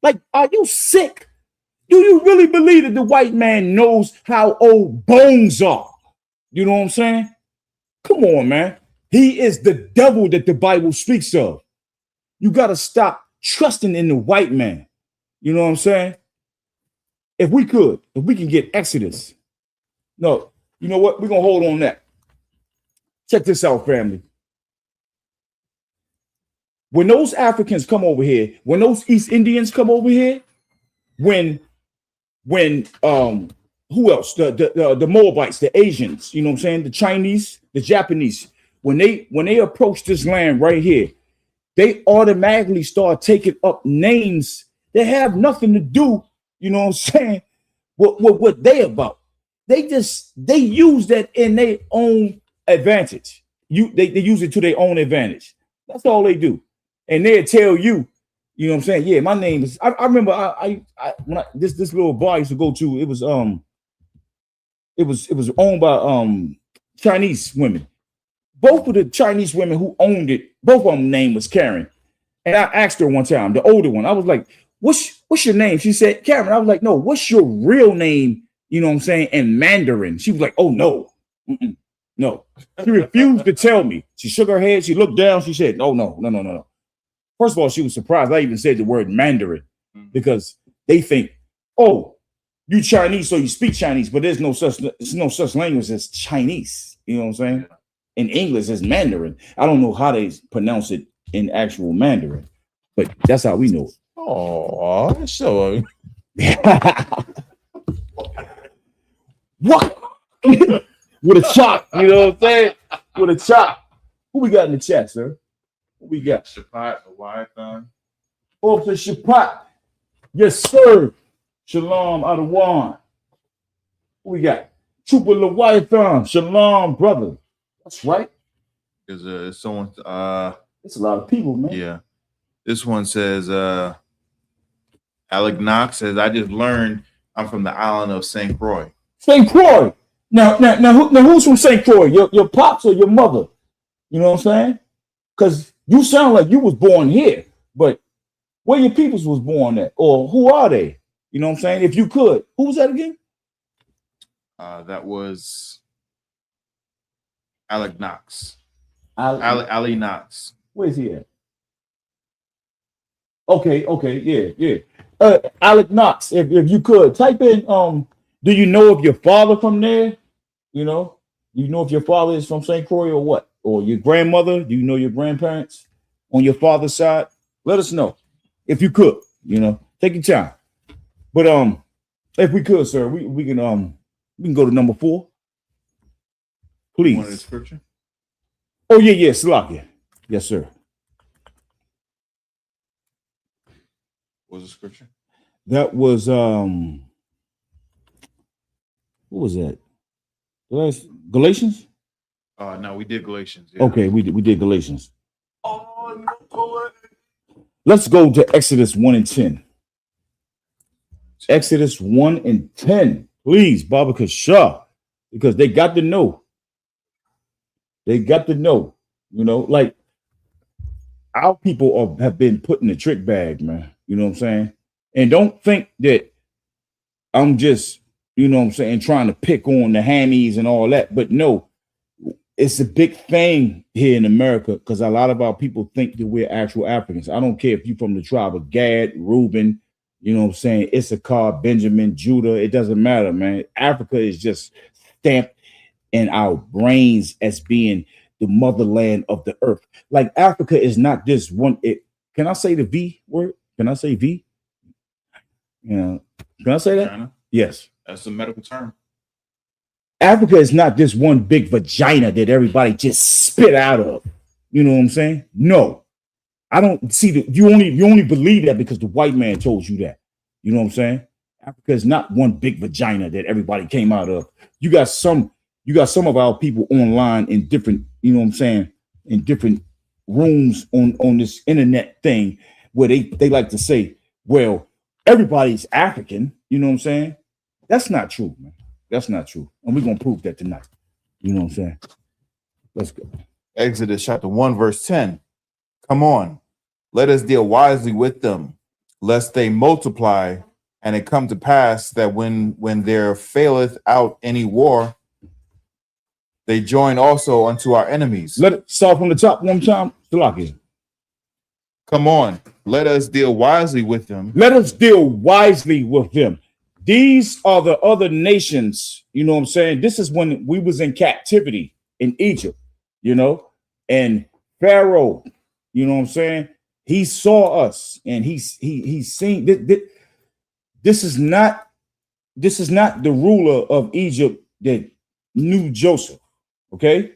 Like, are you sick? Do you really believe that the white man knows how old bones are? You know what I'm saying? Come on, man. He is the devil that the Bible speaks of. You got to stop trusting in the white man. You know what I'm saying? If we can get Exodus. No, you know what? We're going to hold on that. Check this out, family. When those Africans come over here, when those East Indians come over here, when who else? The Moabites, the Asians, you know what I'm saying? The Chinese, the Japanese, when they approach this land right here, they automatically start taking up names that have nothing to do, you know what I'm saying, what they about. They use that in their own advantage. They use it to their own advantage. That's all they do. And they'll tell you, you know what I'm saying? Yeah, my name is. I remember when this little bar I used to go to. It was owned by Chinese women. Both of the Chinese women who owned it, both of them name was Karen. And I asked her one time, the older one, I was like, "What's your name?" She said, "Karen." I was like, "No, what's your real name?" You know what I'm saying? In Mandarin. She was like, "Oh no, no." She refused to tell me. She shook her head. She looked down. She said, "Oh no." First of all, she was surprised I even said the word Mandarin because they think, oh, you Chinese, so you speak Chinese, but there's no such language as Chinese. You know what I'm saying? In English, it's Mandarin. I don't know how they pronounce it in actual Mandarin, but that's how we know it. Oh, sure. What? With a chop, you know what I'm saying? With a chop. Who we got in the chat, sir? What we got? Shapat, Leviathan. Officer Shapat. Yes, sir. Shalom, Adawan. What we got? Trooper Leviathan. Shalom, brother. That's right. There's someone. It's a lot of people, man. Yeah. This one says, Alec Knox says, I just learned I'm from the island of St. Croix. St. Croix. Now, who's from St. Croix? Your pops or your mother? You know what I'm saying? Because you sound like you was born here, but where your peoples was born at, or who are they? You know what I'm saying? If you could, who was that again? That was Alec Knox. Ali Knox. Where's he at? Okay, yeah. Alec Knox, if you could type in do you know if your father from there? You know, you know if your father is from St. Croix or what? Or your grandmother? Do you know your grandparents on your father's side? Let us know. If you could, take your time. But if we could, sir, we can go to number 4. Please. You wanted a scripture? Oh, yeah, Salakia. Yes, sir. What was the scripture? That was what was that? Galatians? No, we did Galatians. Yeah. Okay, we did Galatians. Oh, no. Let's go to Exodus 1 and 10. Exodus 1 and 10. Please, Baba Kasha, because they got to know. They got to know, like our people have been put in the trick bag, man. You know what I'm saying? And don't think that I'm just, trying to pick on the hammies and all that. But no, it's a big thing here in America because a lot of our people think that we're actual Africans. I don't care if you're from the tribe of Gad, Reuben, Issachar, Benjamin, Judah. It doesn't matter, man. Africa is just stamped in our brains as being the motherland of the earth. Like Africa is not this one. Can I say the V word? Can I say V? Can I say that? China? Yes. That's a medical term. Africa is not this one big vagina that everybody just spit out of. You know what I'm saying? No, I don't see that. You only believe that because the white man told you that. You know what I'm saying? Africa is not one big vagina that everybody came out of. You got some of our people online in different, in different rooms on this internet thing where they like to say, well, everybody's African. You know what I'm saying? That's not true, man. That's not true. And we're going to prove that tonight. You know what I'm saying? Let's go. Exodus chapter 1, verse 10. Come on, let us deal wisely with them, lest they multiply, and it come to pass that when there faileth out any war, they join also unto our enemies. Let it start from the top one time. Come on, let us deal wisely with them. Let us deal wisely with them. These are the other nations, you know what I'm saying? This is when we was in captivity in Egypt, and Pharaoh, you know what I'm saying? He saw us and he's seen this is not the ruler of Egypt that knew Joseph. Okay,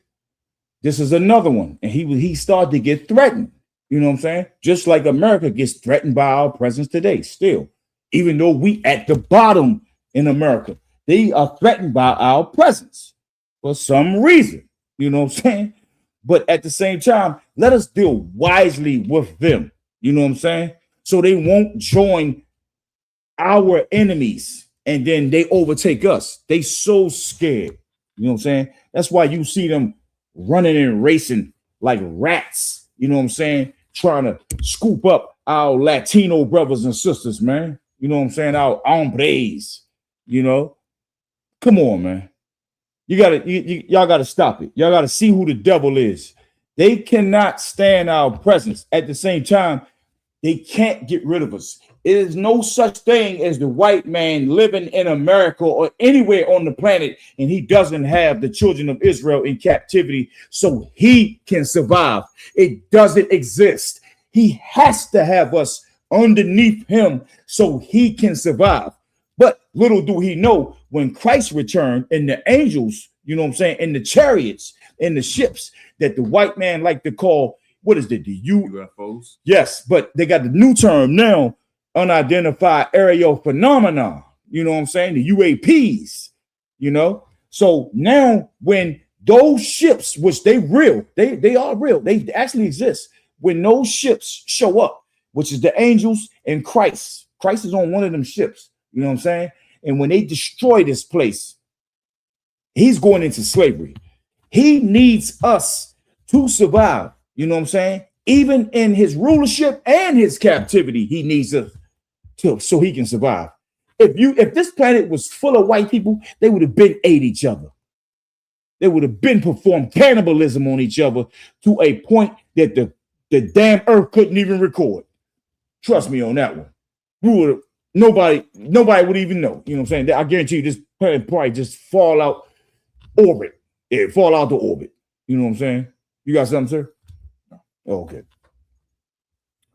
this is another one, and he started to get threatened. You know what I'm saying? Just like America gets threatened by our presence today, still. Even though we at the bottom in America, they are threatened by our presence for some reason. You know what I'm saying? But at the same time, let us deal wisely with them. You know what I'm saying? So they won't join our enemies and then they overtake us. They so scared. You know what I'm saying? That's why you see them running and racing like rats. You know what I'm saying? Trying to scoop up our Latino brothers and sisters, man. You know what I'm saying? Our hombres, Come on, man. Y'all gotta stop it. Y'all gotta see who the devil is. They cannot stand our presence. At the same time, they can't get rid of us. It is no such thing as the white man living in America or anywhere on the planet, and he doesn't have the children of Israel in captivity so he can survive. It doesn't exist. He has to have us underneath him so he can survive. But little do he know, when Christ returned and the angels, you know what I'm saying, in the chariots, in the ships that the white man like to call, what is it, the UFOs? Yes, but they got the new term now, unidentified aerial phenomena. You know what I'm saying? The UAPs, So now when those ships, which they real, they are real, they actually exist. When those ships show up, which is the angels and Christ is on one of them ships, you know what I'm saying? And when they destroy this place, he's going into slavery. He needs us to survive, you know what I'm saying? Even in his rulership and his captivity, he needs us so he can survive. If this planet was full of white people, they would have been ate each other. They would have been performed cannibalism on each other to a point that the damn earth couldn't even record. Trust me on that one. Nobody would even know. You know what I'm saying? I guarantee you this plane probably just fall out orbit. Yeah, fall out the orbit. You know what I'm saying? You got something, sir? Okay.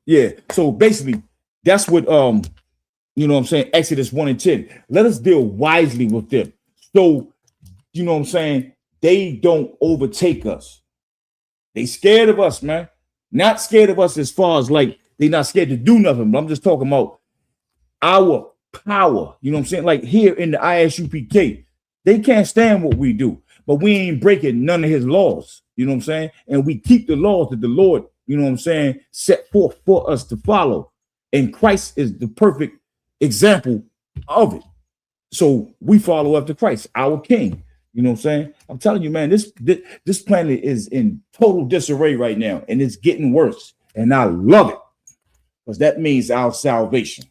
Yeah. So basically, that's what you know what I'm saying, Exodus 1 and 10. Let us deal wisely with them. So, you know what I'm saying, they don't overtake us. They scared of us, man. Not scared of us as far as like they not scared to do nothing, but I'm just talking about our power. You know what I'm saying? Like here in the ISUPK, they can't stand what we do, but we ain't breaking none of his laws. You know what I'm saying? And we keep the laws that the Lord, you know what I'm saying, set forth for us to follow. And Christ is the perfect example of it. So we follow after Christ, our King. You know what I'm saying? I'm telling you, man, this planet is in total disarray right now, and it's getting worse. And I love it because that means our salvation.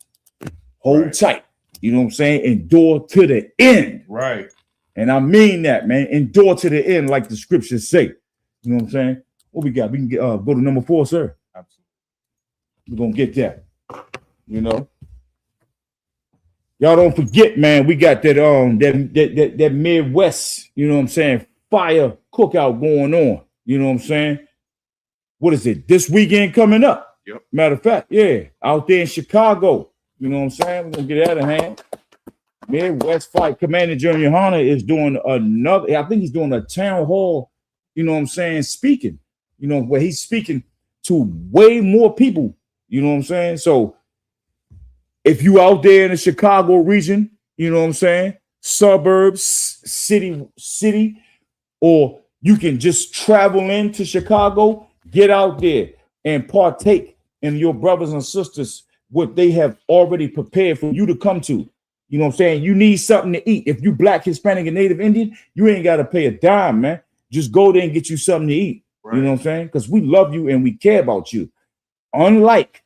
Hold tight. You know what I'm saying? Endure to the end. Right. And I mean that, man. Endure to the end, like the scriptures say. You know what I'm saying? What we got? We can go to number 4, sir. Absolutely. We're gonna get that. You know. Y'all don't forget, man, we got that Midwest, you know what I'm saying, fire cookout going on. You know what I'm saying? What is it? This weekend coming up. Yep. Matter of fact, yeah, out there in Chicago. You know what I'm saying? We're gonna get out of hand. Midwest Fight Commander General Yahanna is doing another, I think he's doing a town hall, you know what I'm saying, speaking, you know, where he's speaking to way more people, you know what I'm saying? So if you out there in the Chicago region, you know what I'm saying, suburbs, city, or you can just travel into Chicago, get out there and partake in your brothers and sisters, what they have already prepared for you to come to. You know what I'm saying? You need something to eat. If you Black, Hispanic, and Native Indian, you ain't got to pay a dime, man. Just go there and get you something to eat. Right. You know what I'm saying? Because we love you and we care about you. Unlike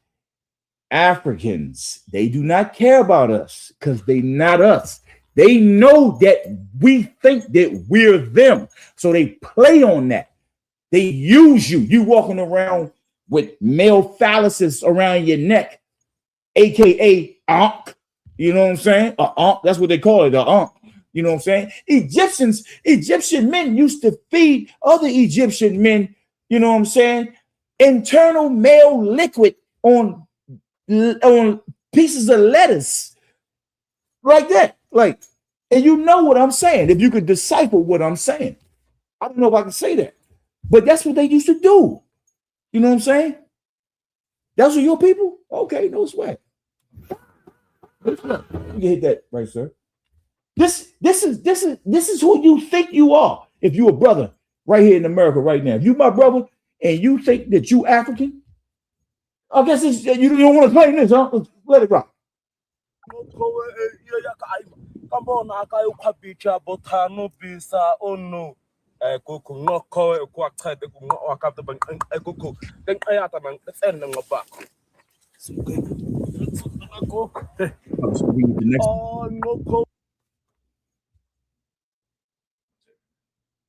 Africans, they do not care about us because they not us. They know that we think that we're them. So they play on that. They use you. You walking around with male phalluses around your neck, aka ankh. You know what I'm saying? Ankh, that's what they call it, the ankh. You know what I'm saying? Egyptian men used to feed other Egyptian men, you know what I'm saying, internal male liquid on pieces of lettuce like that. Like, and you know what I'm saying, if you could decipher what I'm saying. I don't know if I can say that, but that's what they used to do. You know what I'm saying? That's what your people? Okay, no sweat. You can hit that right, sir. This is who you think you are. If you a brother right here in America right now, if you my brother and you think that you African, I guess it's, you don't want to claim this, huh? Let it rock.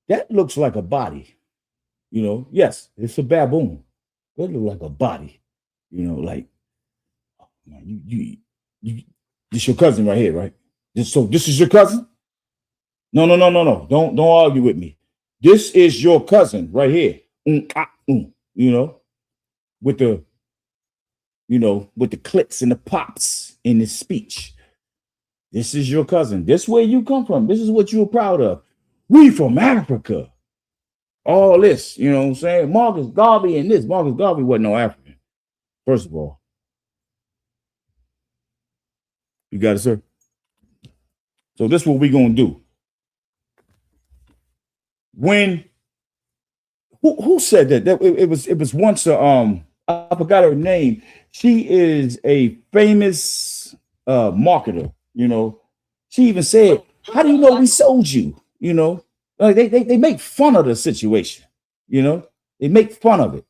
That looks like a body, you know. Yes, it's a baboon. That looks like a body, you know. Like, oh, man, you this your cousin right here, right? This is your cousin? No. Don't argue with me. This is your cousin right here. You know, with the, you know, with the clicks and the pops in his speech. This is your cousin. This is where you come from. This is what you're proud of. We from Africa. All this, you know what I'm saying? Marcus Garvey and this. Marcus Garvey wasn't no African. First of all. You got it, sir? So this is what we're going to do. When, who said that? It was once a, I forgot her name. She is a famous marketer, you know. She even said, how do you know we sold you? You know, like they make fun of the situation, you know, they make fun of it.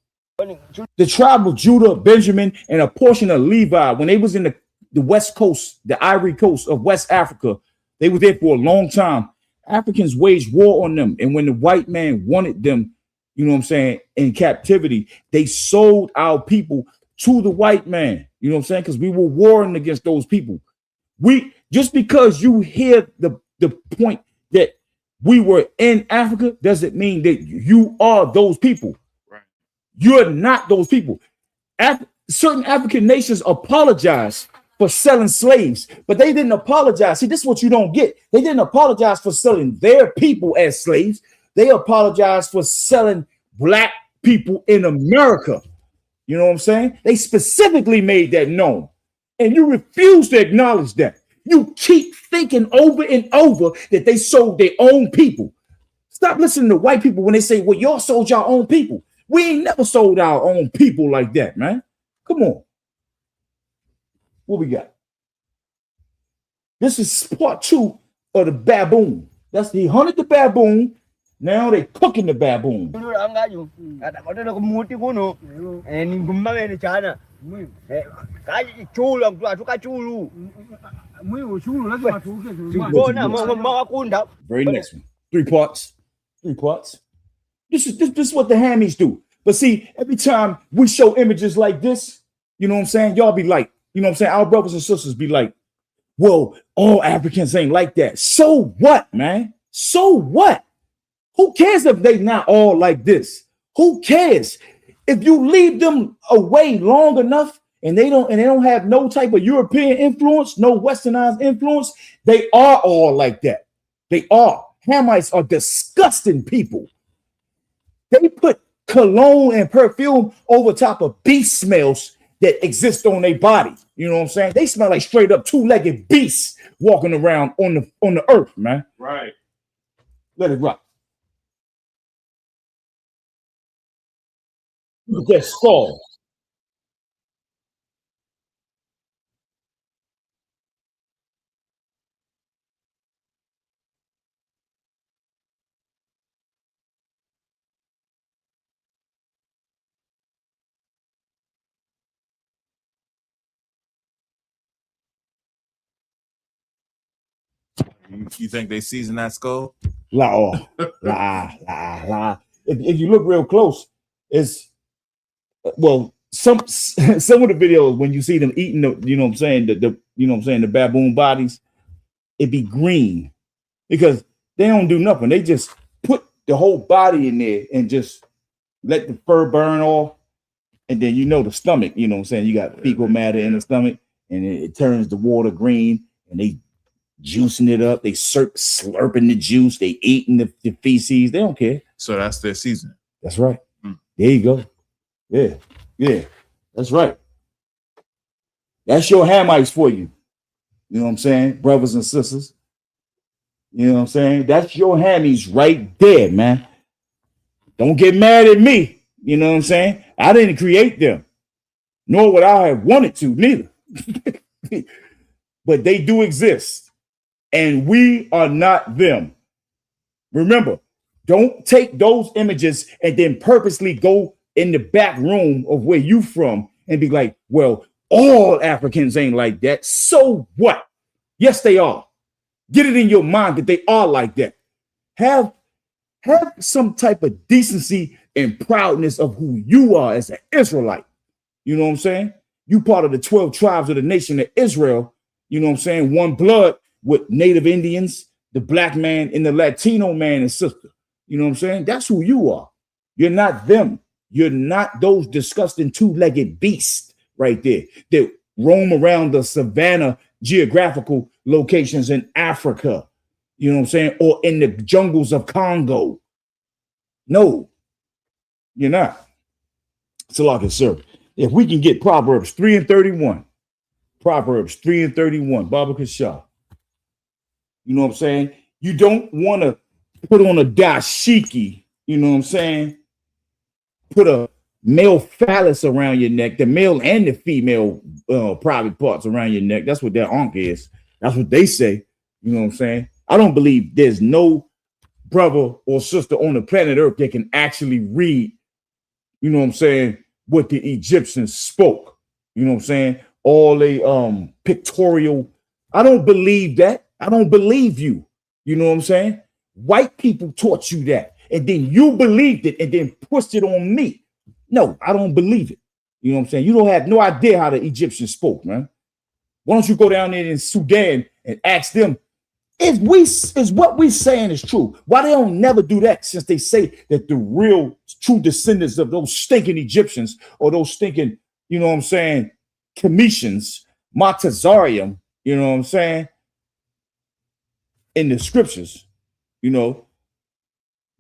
The tribe of Judah, Benjamin, and a portion of Levi, when they was in the West Coast, the Ivory Coast of West Africa, they were there for a long time. Africans waged war on them. And when the white man wanted them, you know what I'm saying, in captivity, they sold our people to the white man. You know what I'm saying? Because we were warring against those people. We just because you hear the point that we were in Africa doesn't mean that you are those people. Right. You're not those people. Certain African nations apologize for selling slaves, but they didn't apologize. See, this is what you don't get. They didn't apologize for selling their people as slaves. They apologized for selling black people in America. You know what I'm saying? They specifically made that known. And you refuse to acknowledge that. You keep thinking over and over that they sold their own people. Stop listening to white people when they say, well, y'all sold your own people. We ain't never sold our own people like that, man. Come on. What we got? This is part 2 of the baboon. That's he hunted the baboon. Now they cooking the baboon. Very next one. 3 parts. 3 parts. This is what the hammies do. But see, every time we show images like this, you know what I'm saying? Y'all be like, you know what I'm saying? Our brothers and sisters be like, well, all Africans ain't like that. So what, man? So what? Who cares if they not all like this? Who cares? If you leave them away long enough and they don't have no type of European influence, no westernized influence, they are all like that. They are. Hamites are disgusting people. They put cologne and perfume over top of beast smells that exist on their body. You know what I'm saying? They smell like straight up 2-legged beasts walking around on the earth, man. Right. Let it rock. Look at that skull. You think they seasoned that skull? La. If you look real close, it's well, some of the videos when you see them eating the, you know what I'm saying, the you know what I'm saying, the baboon bodies, it be green because they don't do nothing. They just put the whole body in there and just let the fur burn off, and then you know the stomach, you know what I'm saying, you got fecal matter in the stomach, and it turns the water green, and they juicing it up, they slurping the juice, they eating the feces, they don't care. So that's their seasoning. That's right. There you go. Yeah, that's right. That's your Hamites for you. You know what I'm saying, brothers and sisters. You know what I'm saying? That's your Hammies right there, man. Don't get mad at me. You know what I'm saying? I didn't create them, nor would I have wanted to, neither. But they do exist, and we are not them. Remember, don't take those images and then purposely go in the back room of where you from and be like, well, all Africans ain't like that. So what? Yes, they are. Get it in your mind that they are like that. Have some type of decency and proudness of who you are as an Israelite. You know what I'm saying? You part of the 12 tribes of the nation of Israel. You know what I'm saying? One blood with Native Indians, the black man and the Latino man and sister. You know what I'm saying? That's who you are. You're not them. You're not those disgusting 2-legged beasts right there that roam around the savannah geographical locations in Africa. You know what I'm saying? Or in the jungles of Congo. No, you're not. So like it, sir. If we can get Proverbs 3 and 31, Proverbs 3 and 31, Baba Kashah. You know what I'm saying? You don't want to put on a dashiki, you know what I'm saying? Put a male phallus around your neck, the male and the female private parts around your neck. That's what that ankh is. That's what they say. You know what I'm saying? I don't believe there's no brother or sister on the planet Earth that can actually read, you know what I'm saying, what the Egyptians spoke. You know what I'm saying? All they pictorial. I don't believe that. I don't believe you. You know what I'm saying? White people taught you that, and then you believed it and then pushed it on me. No, I don't believe it. You know what I'm saying? You don't have no idea how the Egyptians spoke, man. Why don't you go down there in Sudan and ask them is what we saying is true? Why they don't never do that, since they say that the real true descendants of those stinking Egyptians or those stinking, you know what I'm saying, Cometians, Matazarium, you know what I'm saying, in the scriptures, you know,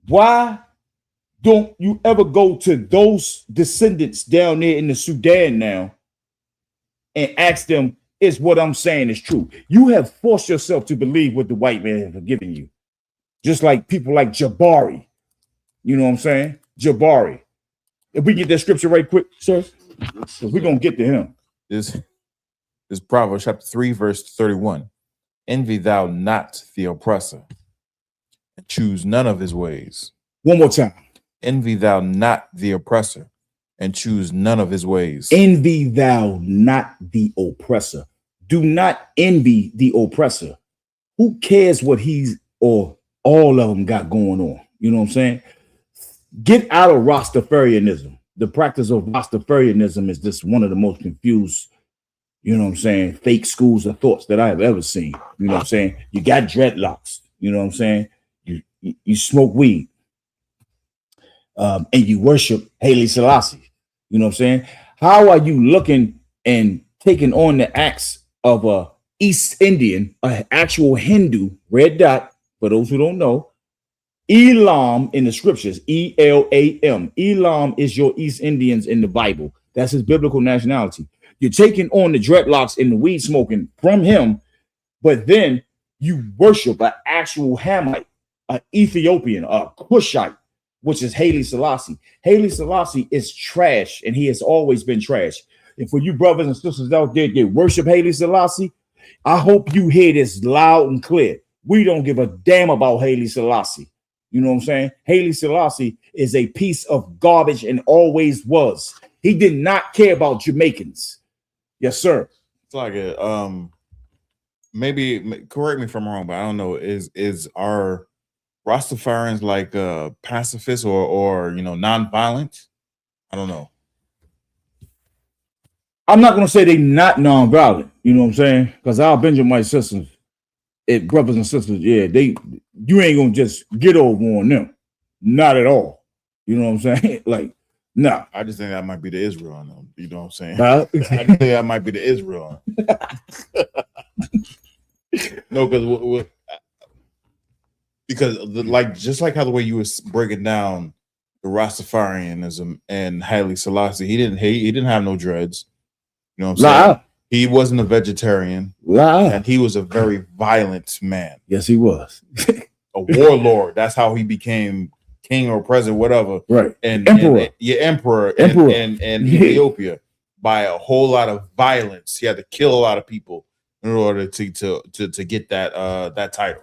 why don't you ever go to those descendants down there in the Sudan now and ask them, is what I'm saying is true? You have forced yourself to believe what the white man has given you. Just like people like Jabari. You know what I'm saying? Jabari. If we get that scripture right quick, sir, we're going to get to him. This is Proverbs chapter 3, verse 31. Envy thou not the oppressor, and choose none of his ways. One more time. Envy thou not the oppressor, and choose none of his ways. Envy thou not the oppressor. Do not envy the oppressor. Who cares what he's or all of them got going on? You know what I'm saying? Get out of Rastafarianism. The practice of Rastafarianism is just one of the most confused, you know what I'm saying, fake schools of thoughts that I have ever seen. You know what I'm saying? You got dreadlocks. You know what I'm saying? You smoke weed. And you worship Haile Selassie. You know what I'm saying? How are you looking and taking on the acts of a East Indian, an actual Hindu, red dot, for those who don't know, Elam in the scriptures, E-L-A-M. Elam is your East Indians in the Bible. That's his biblical nationality. You're taking on the dreadlocks and the weed smoking from him, but then you worship an actual Hamite, an Ethiopian, a Cushite, which is Haile Selassie. Haile Selassie is trash, and he has always been trash. And for you brothers and sisters out there that worship Haile Selassie, I hope you hear this loud and clear. We don't give a damn about Haile Selassie. You know what I'm saying? Haile Selassie is a piece of garbage and always was. He did not care about Jamaicans. Yes, sir. It's like a maybe correct me if I'm wrong, but I don't know. Is our Rastafarians like pacifists or you know, non-violent? I don't know. I'm not gonna say they not non-violent, you know what I'm saying? Because our Benjamite sisters, brothers and sisters, yeah, you ain't gonna just get over on them. Not at all. You know what I'm saying? Like, nah. I just think that might be the Israel on them. You know what I'm saying? Huh? I just think that might be the Israel. No, because like just like how the way you was breaking down the Rastafarianism and Haile Selassie, he didn't have no dreads. You know what I'm saying? He wasn't a vegetarian. And he was a very violent man. Yes, he was. A warlord. That's how he became king or president, whatever. Right. And emperor. Emperor in Ethiopia by a whole lot of violence. He had to kill a lot of people in order to get that title.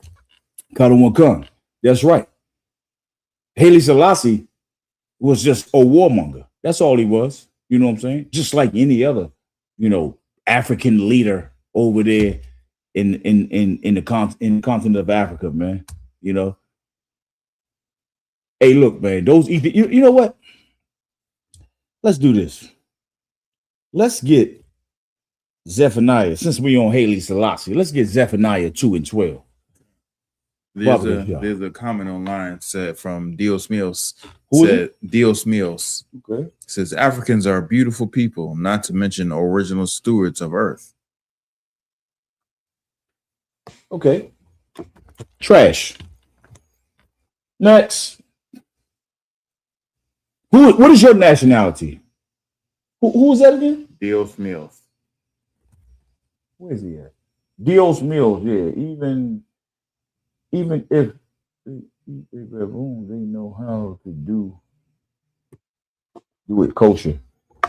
Kadawakan. That's right. Haile Selassie was just a warmonger. That's all he was. You know what I'm saying? Just like any other, you know, African leader over there in the continent of Africa, man. You know. Hey, look, man. Those you know what? Let's do this. Let's get Zephaniah, since we on Haile Selassie. Let's get Zephaniah 2:12. There's a comment online said from Dios Mios. Said Dios Mios. Okay. Says Africans are beautiful people, not to mention original stewards of earth. Okay. Trash. Next. What is your nationality? Who is that again? Dios Mios. Where is he at? Dios Mios, yeah. Even if they know how to do it kosher.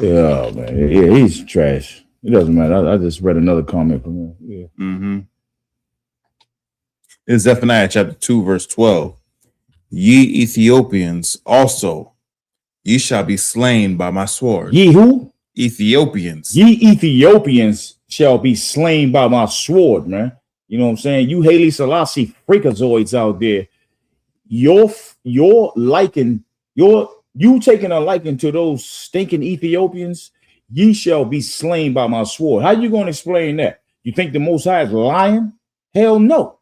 Yeah, man. Yeah, he's trash. It doesn't matter. I just read another comment from him. Yeah. Mm-hmm. It's Zephaniah chapter 2, verse 12. Ye Ethiopians also, ye shall be slain by my sword. Ye who? Ethiopians. Ye Ethiopians shall be slain by my sword, man. You know what I'm saying? You Haile Selassie freakazoids out there, you taking a liking to those stinking Ethiopians, ye shall be slain by my sword. How you going to explain that? You think the Most High is lying? Hell no.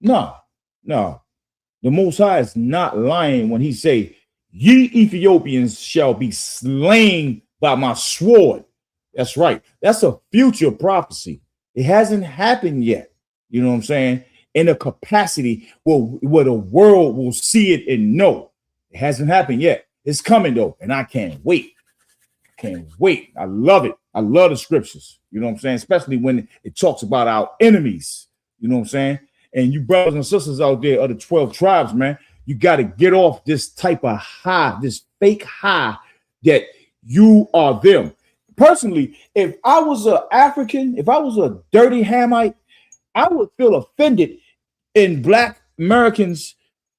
No. The Most High is not lying when he say, ye Ethiopians shall be slain by my sword. That's right. That's a future prophecy. It hasn't happened yet. You know what I'm saying? In a capacity where the world will see it and know. It hasn't happened yet. It's coming though, and I can't wait. Can't wait. I love it. I love the scriptures. You know what I'm saying? Especially when it talks about our enemies. You know what I'm saying? And you brothers and sisters out there of the 12 tribes, man, you got to get off this type of high, this fake high that you are them. Personally, if I was an African, if I was a dirty Hamite, I would feel offended in Black Americans,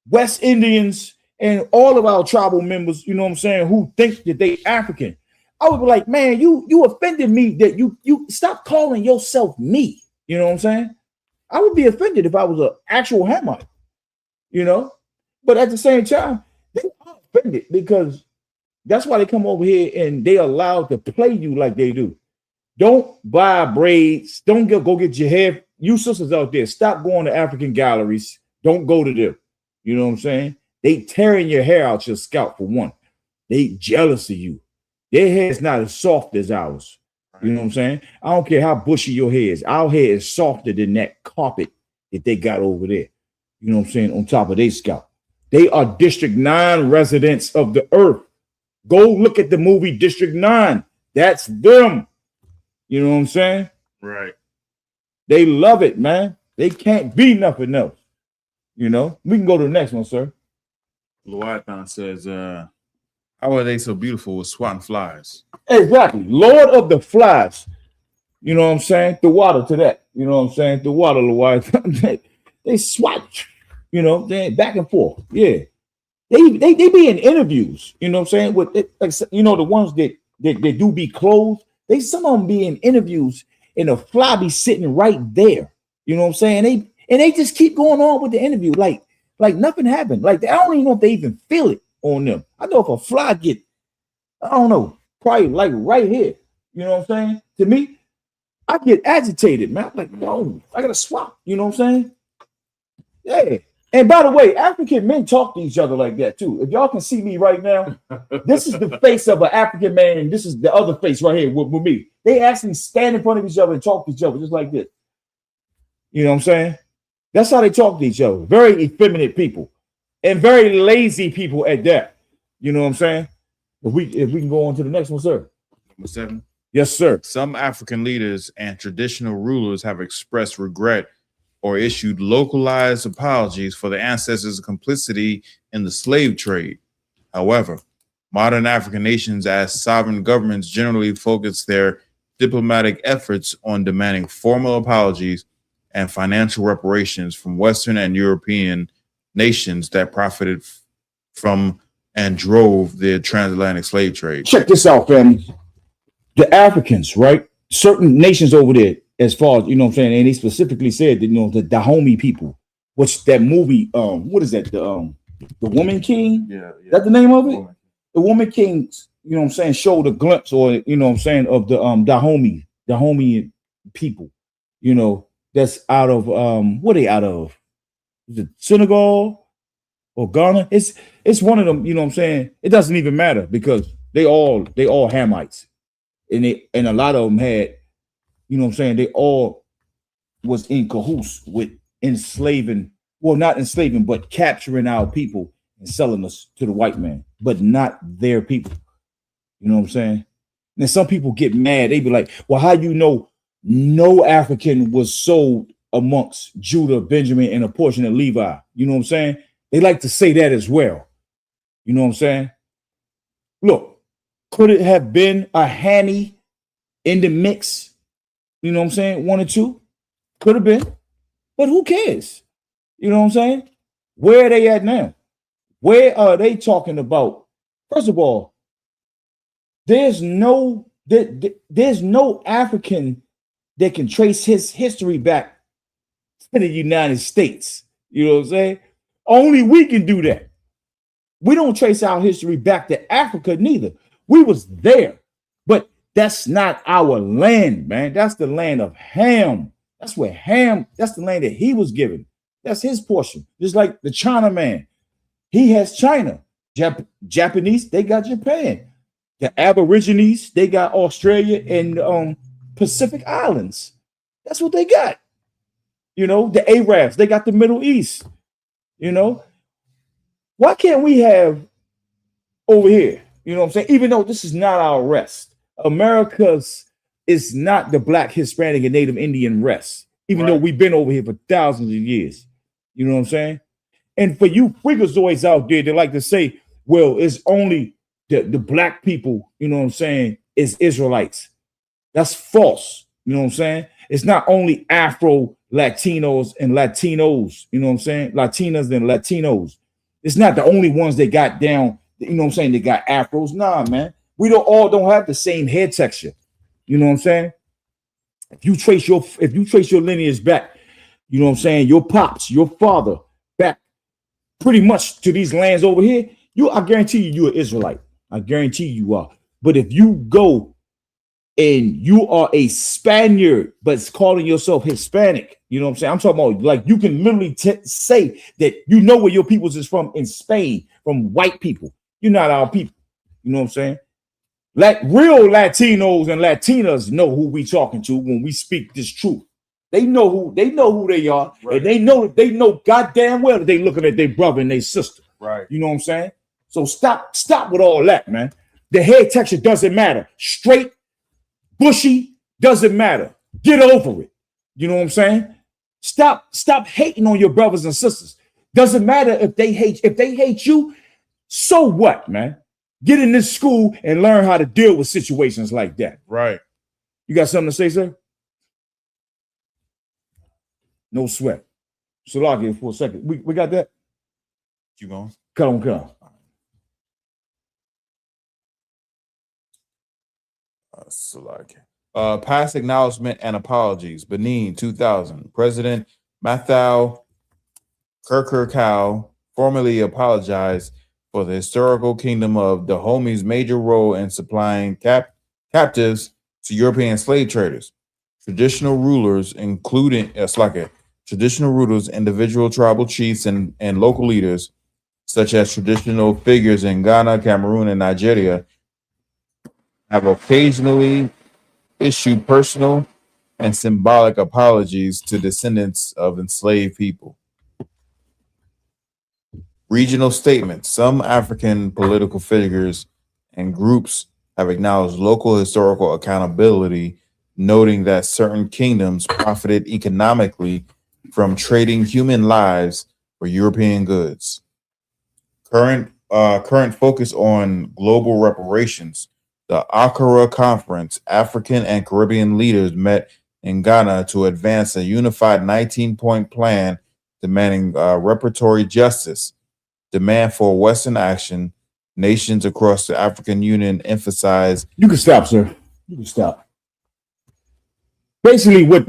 West Indians, and all of our tribal members, you know what I'm saying, who think that they African. I would be like, man, you offended me that you stop calling yourself me. You know what I'm saying? I would be offended if I was an actual Hamite, you know? But at the same time, they are offended because that's why they come over here and they allowed to play you like they do. Don't buy braids. Don't go get your hair. You sisters out there, stop going to African galleries. Don't go to them. You know what I'm saying? They tearing your hair out your scalp for one. They jealous of you. Their hair is not as soft as ours. You know what I'm saying? I don't care how bushy your hair is. Our hair is softer than that carpet that they got over there. You know what I'm saying? On top of their scalp. They are District 9 residents of the earth. Go look at the movie District 9. That's them. You know what I'm saying? Right. They love it, man. They can't be nothing else. You know? We can go to the next one, sir. Leviathan says, how are they so beautiful with swatting flies? Exactly. Lord of the flies. You know what I'm saying? The water to that. You know what I'm saying? The water, Leviathan. They swat, you know, they back and forth. Yeah. They be in interviews, you know what I'm saying? With like, you know, the ones that do be closed, some of them be in interviews and the fly be sitting right there. You know what I'm saying? They just keep going on with the interview like nothing happened. Like I don't even know if they even feel it on them. I know if a fly get, I don't know, probably like right here. You know what I'm saying? To me, I get agitated, man. I'm like, whoa, I gotta swap. You know what I'm saying? Yeah. And by the way, African men talk to each other like that too. If y'all can see me right now, this is the face of an African man, and this is the other face right here with me. They actually stand in front of each other and talk to each other just like this. You know what I'm saying? That's how they talk to each other. Very effeminate people and very lazy people at that. You know what I'm saying? If we can go on to the next one, sir. Number 7. Yes, sir. Some African leaders and traditional rulers have expressed regret or issued localized apologies for their ancestors' complicity in the slave trade. However, modern African nations as sovereign governments generally focus their diplomatic efforts on demanding formal apologies and financial reparations from Western and European nations that profited from and drove the transatlantic slave trade. Check this out, family. The Africans, right? Certain nations over there, as far as, you know what I'm saying, and they specifically said that, you know, the Dahomey people, which that movie, what is that? The Woman King? Yeah. That's the name of it? The Woman King, you know what I'm saying, showed a glimpse, or, you know what I'm saying, of the Dahomey people, you know, that's out of, what are they out of? Is it Senegal or Ghana? It's one of them, you know what I'm saying? It doesn't even matter because they all Hamites. And a lot of them had, you know what I'm saying, they all was in cahoots with enslaving, well, not enslaving, but capturing our people and selling us to the white man, but not their people. You know what I'm saying? And some people get mad. They be like, well, how you know no African was sold amongst Judah, Benjamin, and a portion of Levi? You know what I'm saying? They like to say that as well. You know what I'm saying? Look, could it have been a Hanny in the mix? You know what I'm saying? 1 or 2? Could have been. But who cares? You know what I'm saying? Where are they at now? Where are they talking about? First of all, there's no African that can trace his history back to the United States. You know what I'm saying? Only we can do that. We don't trace our history back to Africa neither. We was there. But That's not our land, man. That's the land of Ham. That's where Ham, that's the land that he was given. That's his portion. Just like the China man. He has China. Japanese, they got Japan. The Aborigines, they got Australia and Pacific Islands. That's what they got. You know, the Arabs, they got the Middle East. You know, why can't we have over here? You know what I'm saying? Even though this is not our rest, America's is not the Black, Hispanic, and Native Indian rest, even though we've been over here for thousands of years. You know what I'm saying? And for you freakazoids out there, they like to say, well, it's only the Black people, you know what I'm saying, is Israelites. That's false. You know what I'm saying? It's not only Afro Latinos and Latinos, you know what I'm saying? Latinas and Latinos. It's not the only ones that got down, you know what I'm saying, they got Afros. Nah, man. We don't have the same hair texture. You know what I'm saying? If you trace your lineage back, you know what I'm saying, your pops, your father, back pretty much to these lands over here, I guarantee you're an Israelite. I guarantee you are. But if you go and you are a Spaniard, but it's calling yourself Hispanic, you know what I'm saying? I'm talking about like you can literally say that you know where your peoples is from in Spain, from white people. You're not our people. You know what I'm saying? Real Latinos and Latinas know who we talking to when we speak this truth. They know who they are, and they know goddamn well that they looking at their brother and their sister. Right. You know what I'm saying? So stop with all that, man. The hair texture doesn't matter. Straight, bushy, doesn't matter. Get over it. You know what I'm saying? Stop hating on your brothers and sisters. Doesn't matter if they hate you, so what, man? Get in this school and learn how to deal with situations like that. Right. You got something to say, sir? No sweat. Salaki for a second. We got that? You going? Come on. Salaki. Past acknowledgement and apologies. Benin, 2000. President Mathau Kirkurkau formally apologized for the historical kingdom of Dahome's major role in supplying captives to European slave traders. Traditional rulers, individual tribal chiefs, and local leaders, such as traditional figures in Ghana, Cameroon, and Nigeria, have occasionally issued personal and symbolic apologies to descendants of enslaved people. Regional statements. Some African political figures and groups have acknowledged local historical accountability, noting that certain kingdoms profited economically from trading human lives for European goods. Current focus on global reparations. The Accra Conference, African and Caribbean leaders met in Ghana to advance a unified 19-point plan demanding reparatory justice. Demand for Western action. Nations across the African Union emphasize. You can stop, sir. You can stop. Basically, what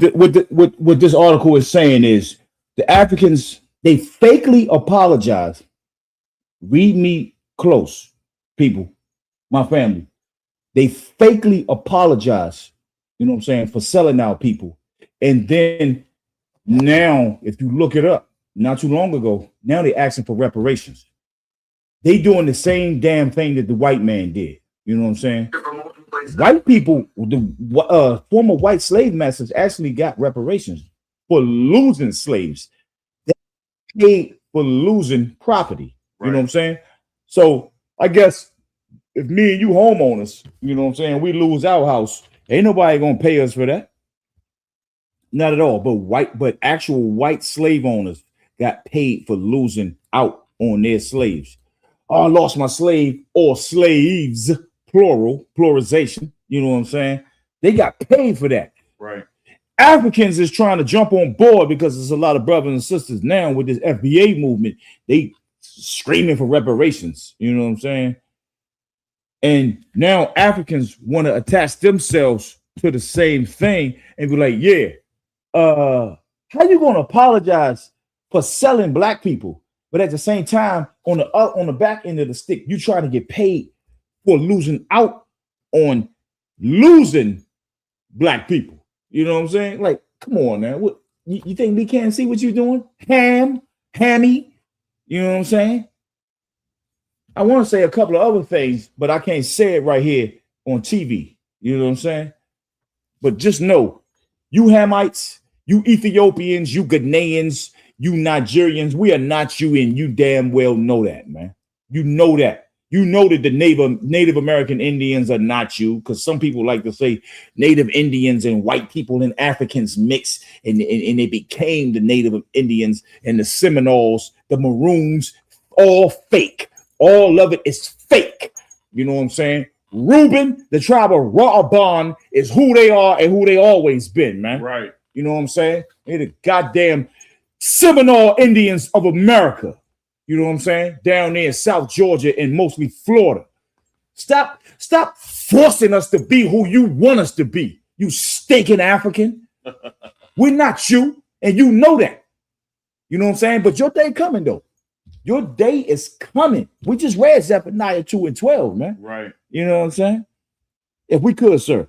this article is saying is the Africans, they fakely apologize. Read me close, people, my family. They fakely apologize, you know what I'm saying, for selling out people. And then now, if you look it up, not too long ago, now they're asking for reparations. They doing the same damn thing that the white man did. You know what I'm saying? White people, the former white slave masters actually got reparations for losing slaves. They paid for losing property. You know what I'm saying? So I guess if me and you homeowners, you know what I'm saying, we lose our house, ain't nobody gonna pay us for that. Not at all. But actual white slave owners got paid for losing out on their slaves. Oh, I lost my slave, or slaves, pluralization. You know what I'm saying? They got paid for that. Right. Africans is trying to jump on board because there's a lot of brothers and sisters now with this FBA movement. They screaming for reparations. You know what I'm saying? And now Africans want to attach themselves to the same thing and be like, yeah, how you going to apologize for selling black people? But at the same time, on the back end of the stick, you trying to get paid for losing out on losing black people. You know what I'm saying? Like, come on, man. What you think we can't see what you're doing? Hammy. You know what I'm saying? I want to say a couple of other things, but I can't say it right here on TV. You know what I'm saying? But just know, you Hamites, you Ethiopians, you Ghanaians, you Nigerians, we are not you, and you damn well know that, man. You know that. You know that the Native American Indians are not you, because some people like to say Native Indians and white people and Africans mix, and they became the Native Indians and the Seminoles, the Maroons, all fake. All of it is fake. You know what I'm saying? Reuben, the tribe of Rahabon, is who they are and who they always been, man. Right. You know what I'm saying? They're the goddamn Seminole Indians of America. You know what I'm saying? Down there in South Georgia and mostly Florida. Stop forcing us to be who you want us to be, you stinking African. We're not you, and you know that. You know what I'm saying? But your day coming, though. Your day is coming. We just read Zephaniah 2 and 12, man. Right. You know what I'm saying? If we could, sir.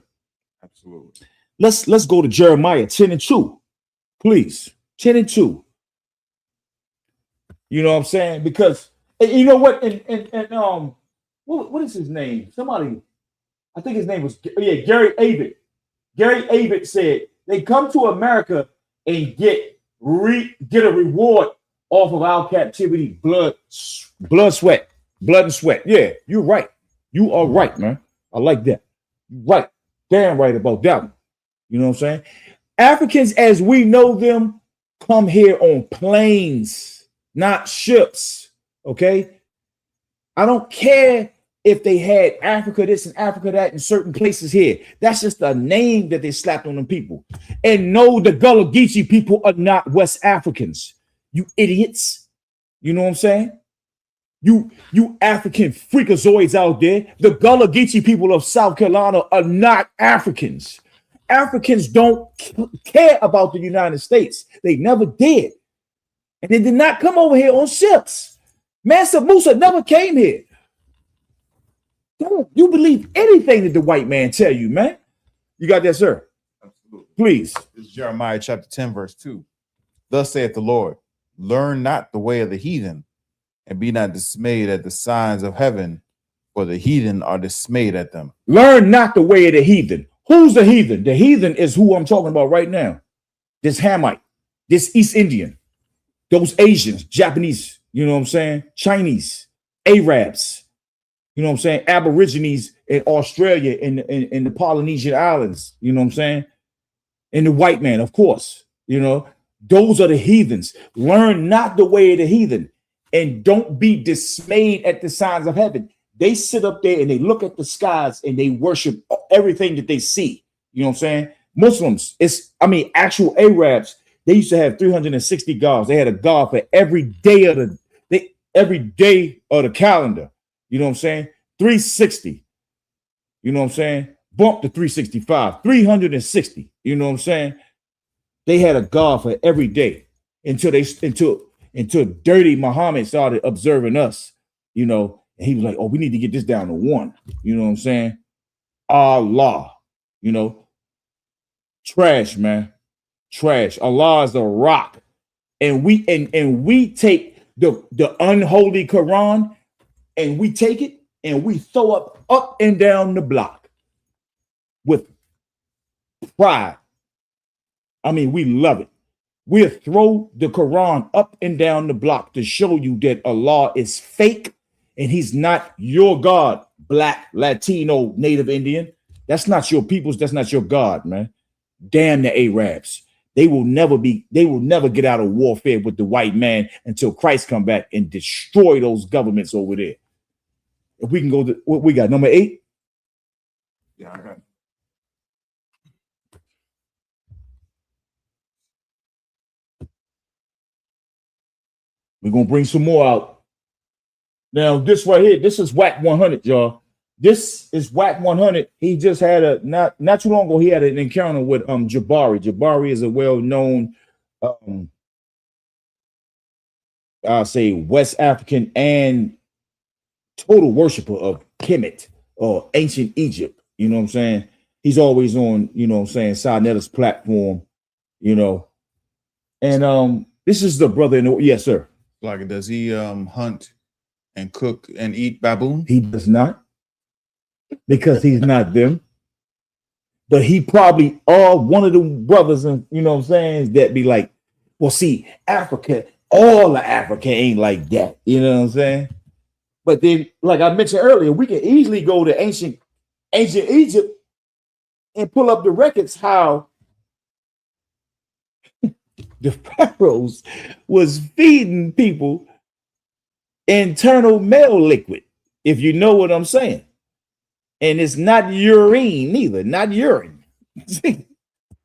Absolutely. Let's go to Jeremiah 10 and 2. Please. 10 and 2. You know what I'm saying? Because you know what? And what is his name? Somebody, I think his name was Gary Abbott. Gary Abbott said they come to America and get a reward off of our captivity, blood and sweat. Yeah, you're right. You are right, man. I like that. Right. Damn right about that one. You know what I'm saying? Africans as we know them come here on planes, not ships. Okay? I don't care if they had Africa this and Africa that in certain places here. That's just a name that they slapped on them people. And no, the Gullah Geechee people are not West Africans. You idiots. You know what I'm saying? You African freakazoids out there. The Gullah Geechee people of South Carolina are not Africans. Africans don't care about the United States. They never did. And they did not come over here on ships. Mansa Musa never came here. Don't you believe anything that the white man tell you, man? You got that, sir? Absolutely. Please. This is Jeremiah chapter 10, verse 2. Thus saith the Lord, learn not the way of the heathen, and be not dismayed at the signs of heaven, for the heathen are dismayed at them. Learn not the way of the heathen. Who's the heathen? The heathen is who I'm talking about right now. This Hamite, this East Indian, those Asians, Japanese, you know what I'm saying? Chinese, Arabs, you know what I'm saying? Aborigines in Australia, in the Polynesian Islands, you know what I'm saying? And the white man, of course, you know, those are the heathens. Learn not the way of the heathen, and don't be dismayed at the signs of heaven. They sit up there and they look at the skies and they worship everything that they see. You know what I'm saying? Muslims, actual Arabs, they used to have 360 gods. They had a god for every day of the calendar. You know what I'm saying? 360. You know what I'm saying? Bump to 365, 360. You know what I'm saying? They had a god for every day until dirty Muhammad started observing us, you know, and he was like, oh, we need to get this down to one. You know what I'm saying? Allah, you know, trash, man. Trash. Allah is the rock. And we take the unholy Quran and we take it and we throw up and down the block with pride. I mean, we love it. We'll throw the Quran up and down the block to show you that Allah is fake and he's not your God, Black, Latino, Native Indian. That's not your peoples. That's not your God, man. Damn the Arabs. They will never get out of warfare with the white man until Christ come back and destroy those governments over there. If we can go to what we got, number 8. Yeah, I got it. We're going to bring some more out. Now, this right here, this is WAC 100, y'all. This is WAC 100. He just had not too long ago, he had an encounter with Jabari. Jabari is a well-known, I'll say, West African and total worshiper of Kemet or ancient Egypt. You know what I'm saying? He's always on, you know what I'm saying, Sarnetta's platform, you know. And this is the brother in the, yes, sir. Like, does he hunt and cook and eat baboon? He does not, because he's not them. But he probably are one of the brothers, and you know what I'm saying, that be like, well, see, Africa, all of Africa ain't like that. You know what I'm saying? But then, like I mentioned earlier, we can easily go to ancient Egypt and pull up the records how the pharaohs was feeding people internal male liquid, if you know what I'm saying. And it's not urine either, not urine.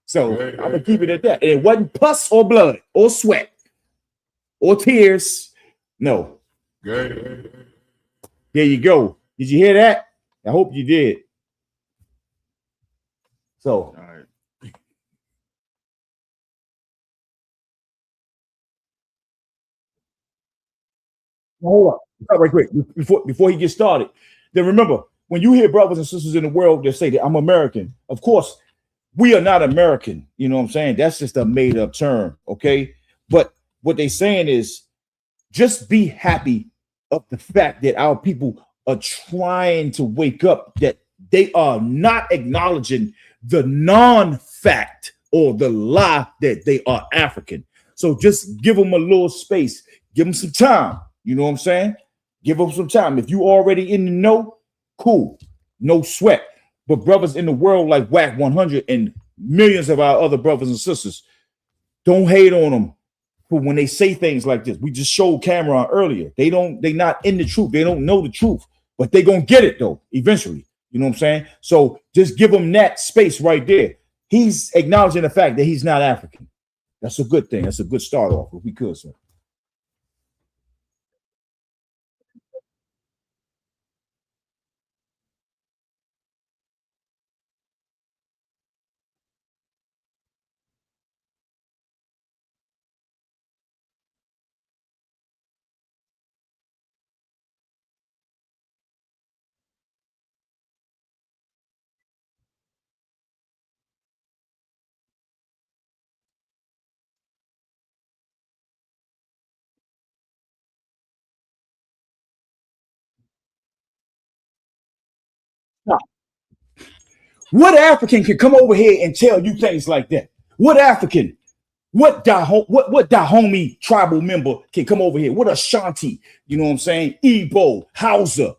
So I'm gonna keep it at that. And it wasn't pus or blood or sweat or tears. No. There you go. Did you hear that? I hope you did. So, all right. Hold up. Stop right quick before he gets started. Then remember, when you hear brothers and sisters in the world that say that I'm American, of course, we are not American. You know what I'm saying? That's just a made up term. Okay. But what they're saying is just be happy of the fact that our people are trying to wake up, that they are not acknowledging the non-fact or the lie that they are African. So just give them a little space, give them some time. You know what I'm saying? Give them some time. If you already in the know, cool, no sweat. But brothers in the world like WAC 100 and millions of our other brothers and sisters, don't hate on them for when they say things like this. We just showed Cameron earlier. They not in the truth. They don't know the truth, but they gonna get it though eventually. You know what I'm saying? So just give them that space right there. He's acknowledging the fact that he's not African. That's a good thing. That's a good start off, if we could, sir. Now, what African can come over here and tell you things like that? What African? What Dahomey tribal member can come over here? What Ashanti? You know what I'm saying? Igbo, Hausa.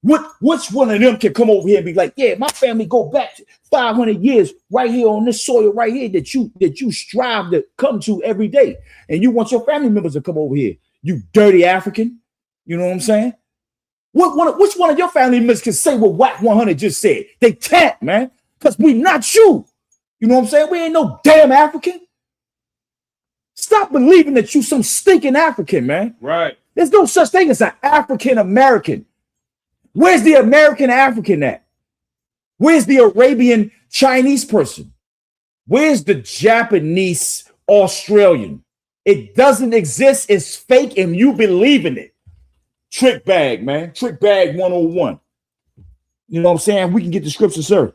Which one of them can come over here and be like, yeah, my family go back 500 years right here on this soil right here that you strive to come to every day, and you want your family members to come over here? You dirty African. You know what I'm saying? Which one of your family members can say what WAC 100 just said? They can't, man, because we not you. You know what I'm saying? We ain't no damn African. Stop believing that you some stinking African, man. Right. There's no such thing as an African American. Where's the American African at? Where's the Arabian Chinese person? Where's the Japanese Australian? It doesn't exist. It's fake, and you believe in it. Trick bag, man. Trick bag 101. You know what I'm saying? We can get the scripture, sir.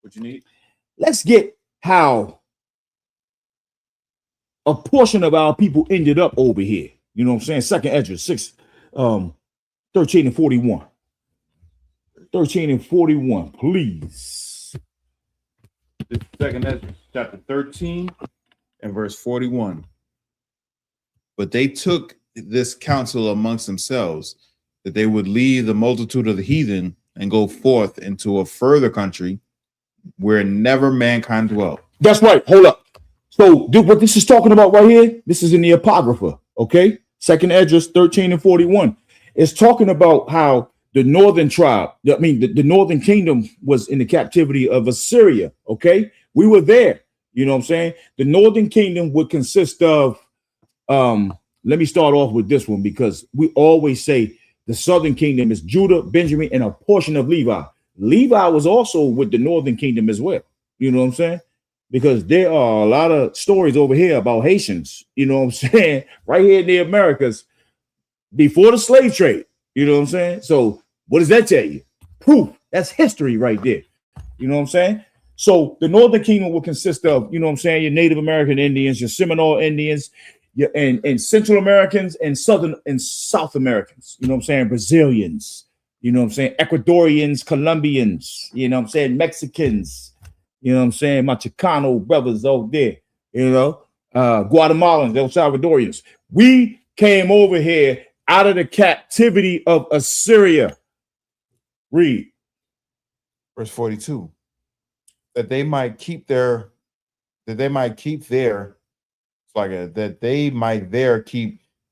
What you need? Let's get how a portion of our people ended up over here. You know what I'm saying? Second Esdras 13 and 41. 13 and 41, please. This second Esdras, chapter 13 and verse 41. But they took this counsel amongst themselves, that they would leave the multitude of the heathen and go forth into a further country where never mankind dwelt. That's right. Hold up. So what this is talking about right here, this is in the Apocrypha, okay? Second Esdras 13 and 41. It's talking about how the northern tribe, the northern kingdom was in the captivity of Assyria, okay? We were there, you know what I'm saying? The northern kingdom would consist of, let me start off with this one, because we always say the southern kingdom is Judah, Benjamin, and a portion of Levi. Levi was also with the northern kingdom as well, you know what I'm saying? Because there are a lot of stories over here about Haitians, you know what I'm saying, right here in the Americas before the slave trade, you know what I'm saying? So what does that tell you? Proof. That's history right there. You know what I'm saying? So the Northern Kingdom will consist of, you know what I'm saying, your Native American Indians, your Seminole Indians, and Central Americans and Southern and South Americans, you know what I'm saying, Brazilians, you know what I'm saying, Ecuadorians, Colombians, you know what I'm saying, Mexicans, you know what I'm saying, my Chicano brothers over there, you know, Guatemalans, El Salvadorians. We came over here out of the captivity of Assyria. Read. Verse 42. That they might keep there keep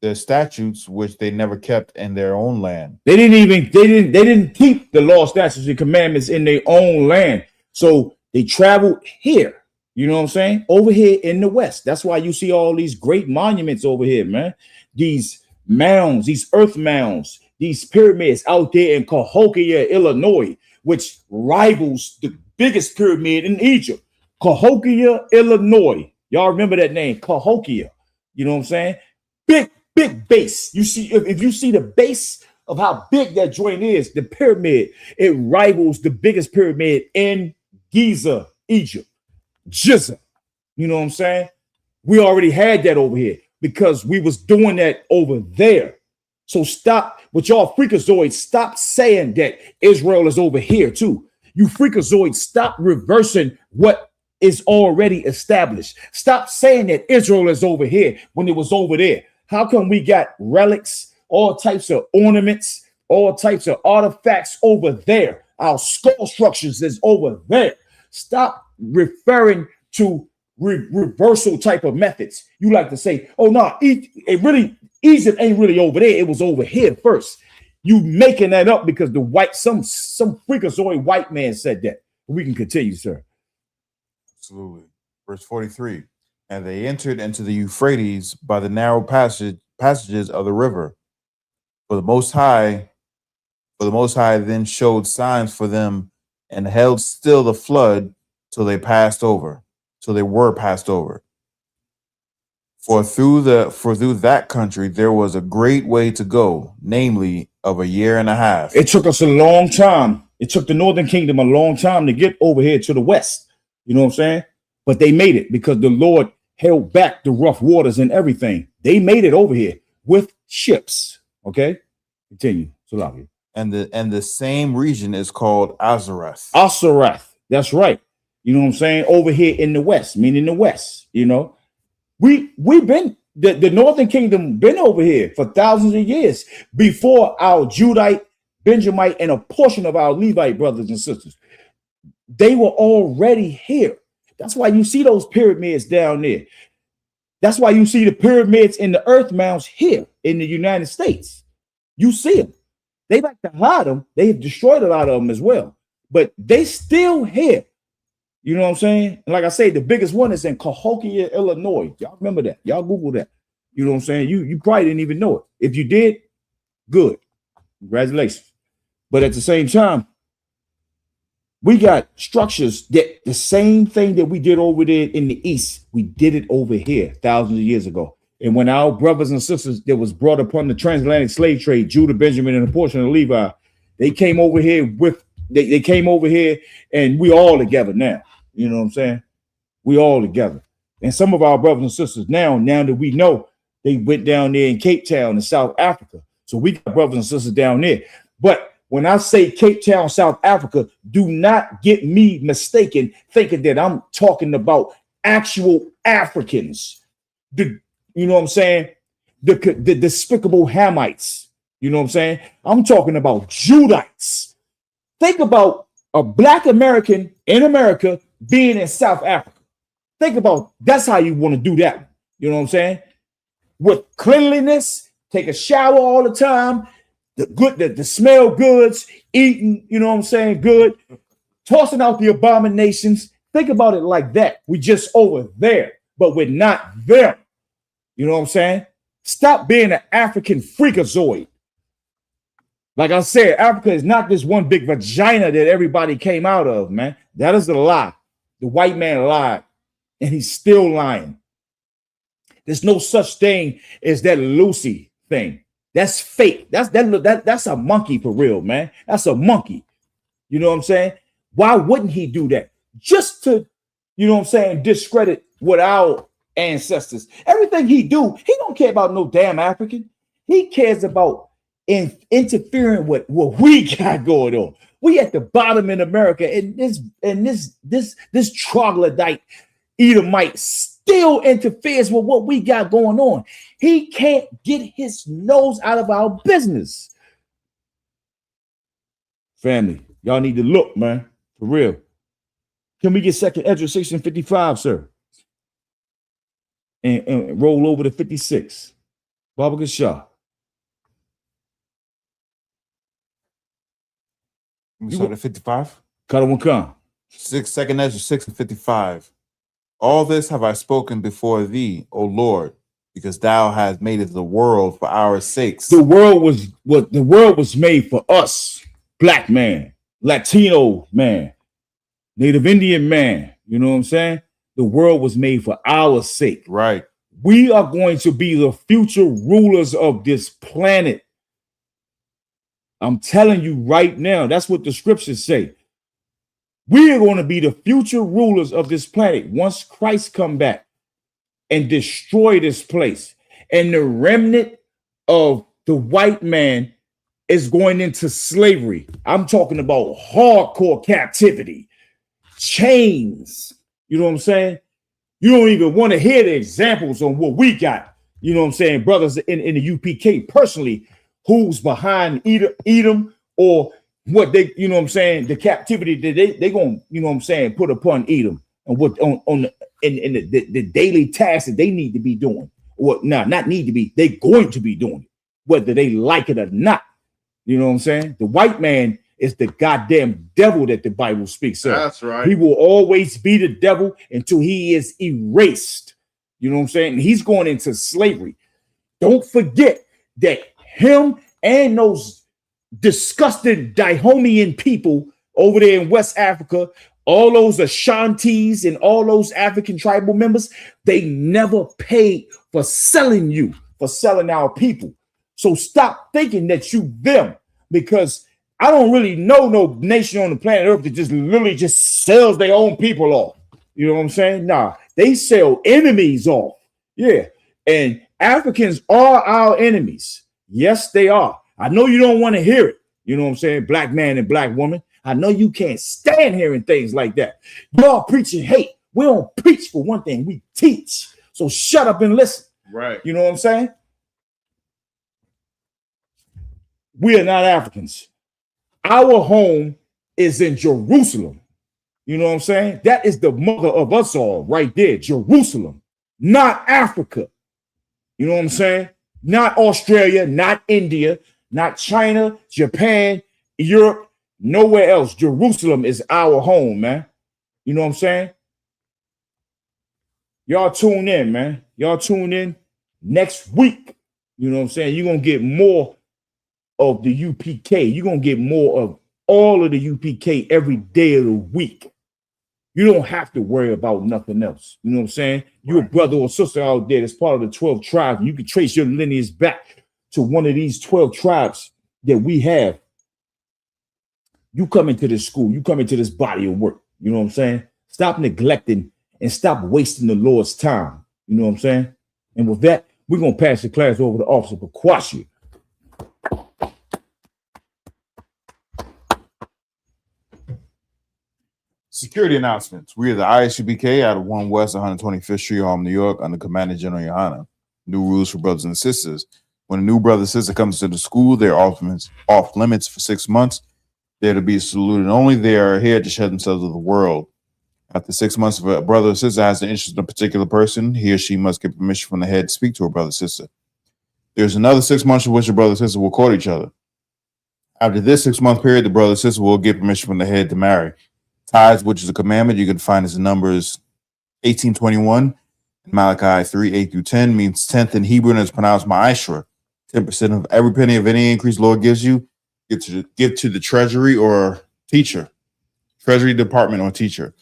the statutes which they never kept in their own land. They didn't keep the law, statutes, and commandments in their own land. So they traveled here, you know what I'm saying, over here in the West. That's why you see all these great monuments over here, man. These mounds, these earth mounds, these pyramids out there in Cahokia, Illinois, which rivals the biggest pyramid in Egypt. Cahokia, Illinois. Y'all remember that name, Cahokia. You know what I'm saying? Big base. You see, if you see the base of how big that joint is, the pyramid, it rivals the biggest pyramid in Giza, Egypt. Giza. You know what I'm saying? We already had that over here because we was doing that over there. So stop with y'all freakazoids. Stop saying that Israel is over here too. You freakazoids, stop reversing what is already established. Stop saying that Israel is over here when it was over there. How come we got relics, all types of ornaments, all types of artifacts over there? Our skull structures is over there. Stop referring to reversal type of methods. You like to say, oh no, Egypt ain't really over there. It was over here first. You making that up because some freakazoid white man said that. We can continue, sir. Absolutely. Verse 43. And they entered into the Euphrates by the narrow passages of the river. For the Most High then showed signs for them and held still the flood till they were passed over. For through that country there was a great way to go, namely of a year and a half. It took us a long time. It took the Northern Kingdom a long time to get over here to the West. You know what I'm saying? But they made it because the Lord held back the rough waters and everything. They made it over here with ships. Okay, continue. Salaam. And the same region is called Azareth. Azareth. That's right. You know what I'm saying? Over here in the West, meaning the West. You know, we've been the Northern Kingdom been over here for thousands of years before our Judite, Benjamite, and a portion of our Levite brothers and sisters. They were already here. That's why you see those pyramids down there. That's why you see the pyramids in the earth mounds here in the United States. You see them. They like to hide them. They have destroyed a lot of them as well, but they still here. You know what I'm saying? And like I say, the biggest one is in Cahokia, Illinois. Y'all remember that? Y'all Google that. You know what I'm saying? You probably didn't even know it. If you did, good. Congratulations. But at the same time, we got structures that the same thing that we did over there in the East, we did it over here thousands of years ago. And when our brothers and sisters that was brought upon the transatlantic slave trade, Judah, Benjamin, and a portion of Levi, they came over here they came over here and we all together now. You know what I'm saying? We all together. And some of our brothers and sisters now that we know, they went down there in Cape Town in South Africa. So we got brothers and sisters down there. But when I say Cape Town, South Africa, do not get me mistaken thinking that I'm talking about actual Africans. You know what I'm saying? The despicable Hamites. You know what I'm saying? I'm talking about Judites. Think about a Black American in America being in South Africa. Think about that's how you want to do that. You know what I'm saying? With cleanliness, take a shower all the time, the smell goods, eating, you know what I'm saying, good, tossing out the abominations. Think about it like that. We just over there, but we're not there. You know what I'm saying? Stop being an African freakazoid. Like I said, Africa is not this one big vagina that everybody came out of, man. That is a lie. The white man lied, and he's still lying. There's no such thing as that Lucy thing. That's fake. That's a monkey for real, man. That's a monkey. You know what I'm saying? Why wouldn't he do that? just to, you know what I'm saying, discredit what our ancestors. Everything he do, he don't care about no damn African. He cares about interfering with what we got going on. We at the bottom in America, and this troglodyte Edomite still interferes with what we got going on. He can't get his nose out of our business. Family, y'all need to look, man, for real. Can we get second Ezra 6 and 55, sir? And roll over to 56. Baba Gashah. We start at 55. Karawakan. 2nd Ezra 6 and 55. All this have I spoken before thee, O Lord, because thou hast made it the world for our sakes. The world was made for us, black man, Latino man, Native Indian man. You know what I'm saying? The world was made for our sake. Right. We are going to be the future rulers of this planet. I'm telling you right now, that's what the scriptures say. We are going to be the future rulers of this planet once Christ come back and destroy this place. And the remnant of the white man is going into slavery. I'm talking about hardcore captivity, chains. You know what I'm saying? You don't even want to hear the examples on what we got. You know what I'm saying? Brothers in the UPK personally, who's behind Edom or what they, you know what I'm saying, the captivity that they gonna, you know what I'm saying, put upon Edom and what on the daily tasks that they need to be doing. Or not need to be, they're going to be doing it, whether they like it or not. You know what I'm saying? The white man is the goddamn devil that the Bible speaks of. That's right. He will always be the devil until he is erased. You know what I'm saying? And he's going into slavery. Don't forget that him and those disgusting Dahomean people over there in West Africa, all those Ashantis and all those African tribal members, they never paid for selling you, for selling our people. So stop thinking that you them, because I don't really know no nation on the planet Earth that just literally just sells their own people off. You know what I'm saying? Nah, they sell enemies off. Yeah. And Africans are our enemies. Yes, they are. I know you don't want to hear it. You know what I'm saying? Black man and black woman. I know you can't stand hearing things like that. Y'all preaching hate. We don't preach for one thing. We teach. So shut up and listen. Right. You know what I'm saying? We are not Africans. Our home is in Jerusalem. You know what I'm saying? That is the mother of us all right there, Jerusalem, not Africa. You know what I'm saying? Not Australia, not India, not China, Japan, Europe, nowhere else. Jerusalem is our home, man. You know what I'm saying? Y'all tune in, man. Y'all tune in next week. You know what I'm saying? You're going to get more of the UPK. You're going to get more of all of the UPK every day of the week. You don't have to worry about nothing else. You know what I'm saying? You're a brother or sister out there that's part of the 12 tribes. You can trace your lineage back to one of these 12 tribes that we have. You come into this school. You come into this body of work. You know what I'm saying? Stop neglecting and stop wasting the Lord's time. You know what I'm saying? And with that, we're going to pass the class over to Officer Pakwashi. Security announcements. We are the I.S.U.P.K out of 1 West 125th Street, Harlem, New York, under Commander General Yahanna. New rules for brothers and sisters. When a new brother or sister comes to the school, they're off limits for 6 months. They're to be saluted only. They are here to shed themselves of the world. After 6 months, if a brother or sister has an interest in a particular person, he or she must get permission from the head to speak to a brother or sister. There's another 6 months in which a brother or sister will court each other. After this 6 month period, the brother or sister will get permission from the head to marry. Tithes, which is a commandment, you can find as the numbers 1821, Malachi 3, 8 through 10, means 10th in Hebrew and is pronounced ma'ashra. 10% of every penny of any increase Lord gives you, give to the treasury or teacher, treasury department or teacher.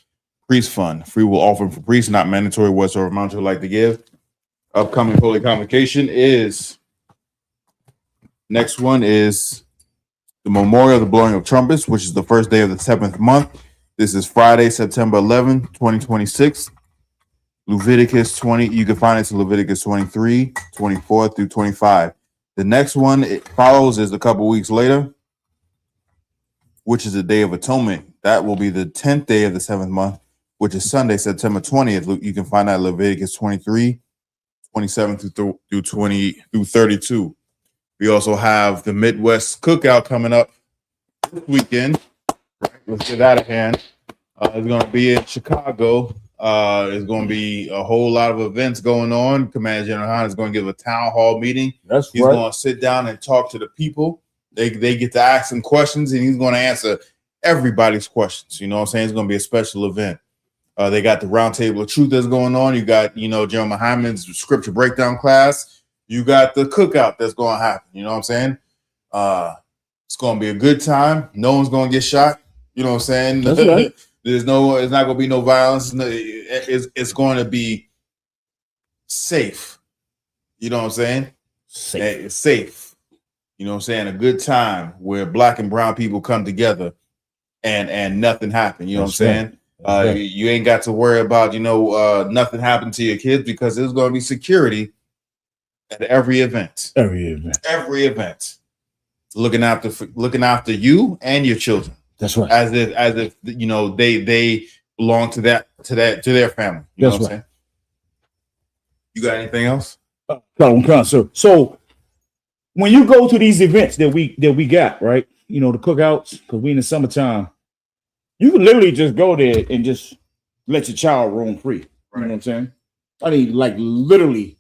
Priest fund, free will offering for priests, not mandatory whatsoever amount you would like to give. Upcoming holy convocation is, next one is the memorial of the blowing of trumpets, which is the first day of the 7th month. This is Friday, September 11th, 2026. Leviticus 20. You can find it in Leviticus 23, 24 through 25. The next one it follows is a couple weeks later, which is the Day of Atonement. That will be the 10th day of the 7th month, which is Sunday, September 20th. You can find that Leviticus 23, 27 through 32. We also have the Midwest Cookout coming up this weekend. Right, let's get out of hand. It's going to be in Chicago. There's going to be a whole lot of events going on. Commander General Yahanna is going to give a town hall meeting. He's going to sit down and talk to the people. They get to ask him questions, and he's going to answer everybody's questions. You know what I'm saying? It's going to be a special event. They got the Round Table of Truth that's going on. You got, General Muhammad's scripture breakdown class. You got the cookout that's going to happen. You know what I'm saying? It's going to be a good time. No one's going to get shot. You know what I'm saying? That's right. It's not going to be no violence. It's going to be safe. You know what I'm saying? Safe. It's safe. You know what I'm saying? A good time where black and brown people come together and nothing happened. You know what I'm saying? You ain't got to worry about, nothing happened to your kids because there's going to be security at every event. Every event. Looking after you and your children. That's right. As if they belong to their family. You know what I'm saying? You got anything else? So when you go to these events that we got, right? The cookouts, because we in the summertime, you can literally just go there and just let your child roam free. Right. You know what I'm saying? I mean, like literally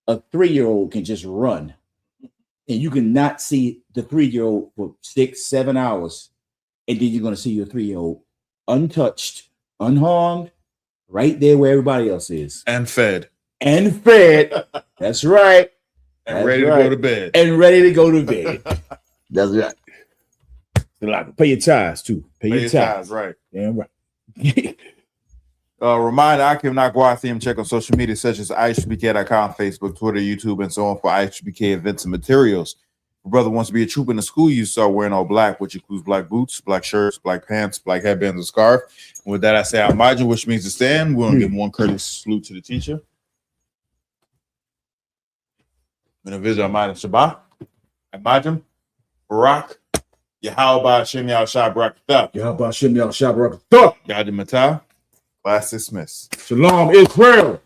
a 3-year-old can just run. And you can not see the 3-year-old for 6-7 hours. And then you're going to see your 3-year-old untouched, unharmed, right there where everybody else is. And fed. That's right. And ready to go to bed. That's right. Like, pay your tithes, too. Pay your tithes. Right. Yeah, right. Reminder, I can not go out there and check on social media such as ISUPK.com, Facebook, Twitter, YouTube, and so on for I.S.U.P.K events and materials. Your brother wants to be a trooper in the school, you start wearing all black, which includes black boots, black shirts, black pants, black headbands, and scarf. And with that, I say Amajin, which means to stand. We're going to give one courteous salute to the teacher. I'm going to visit Amajin Shabbat. Amajin, Barak, Yahweh Shem Yahweh Shah Barak Thah. Yahweh Shem Yahweh Shah Barak Thah. Yadi Matah. Class dismissed. Shalom, Israel.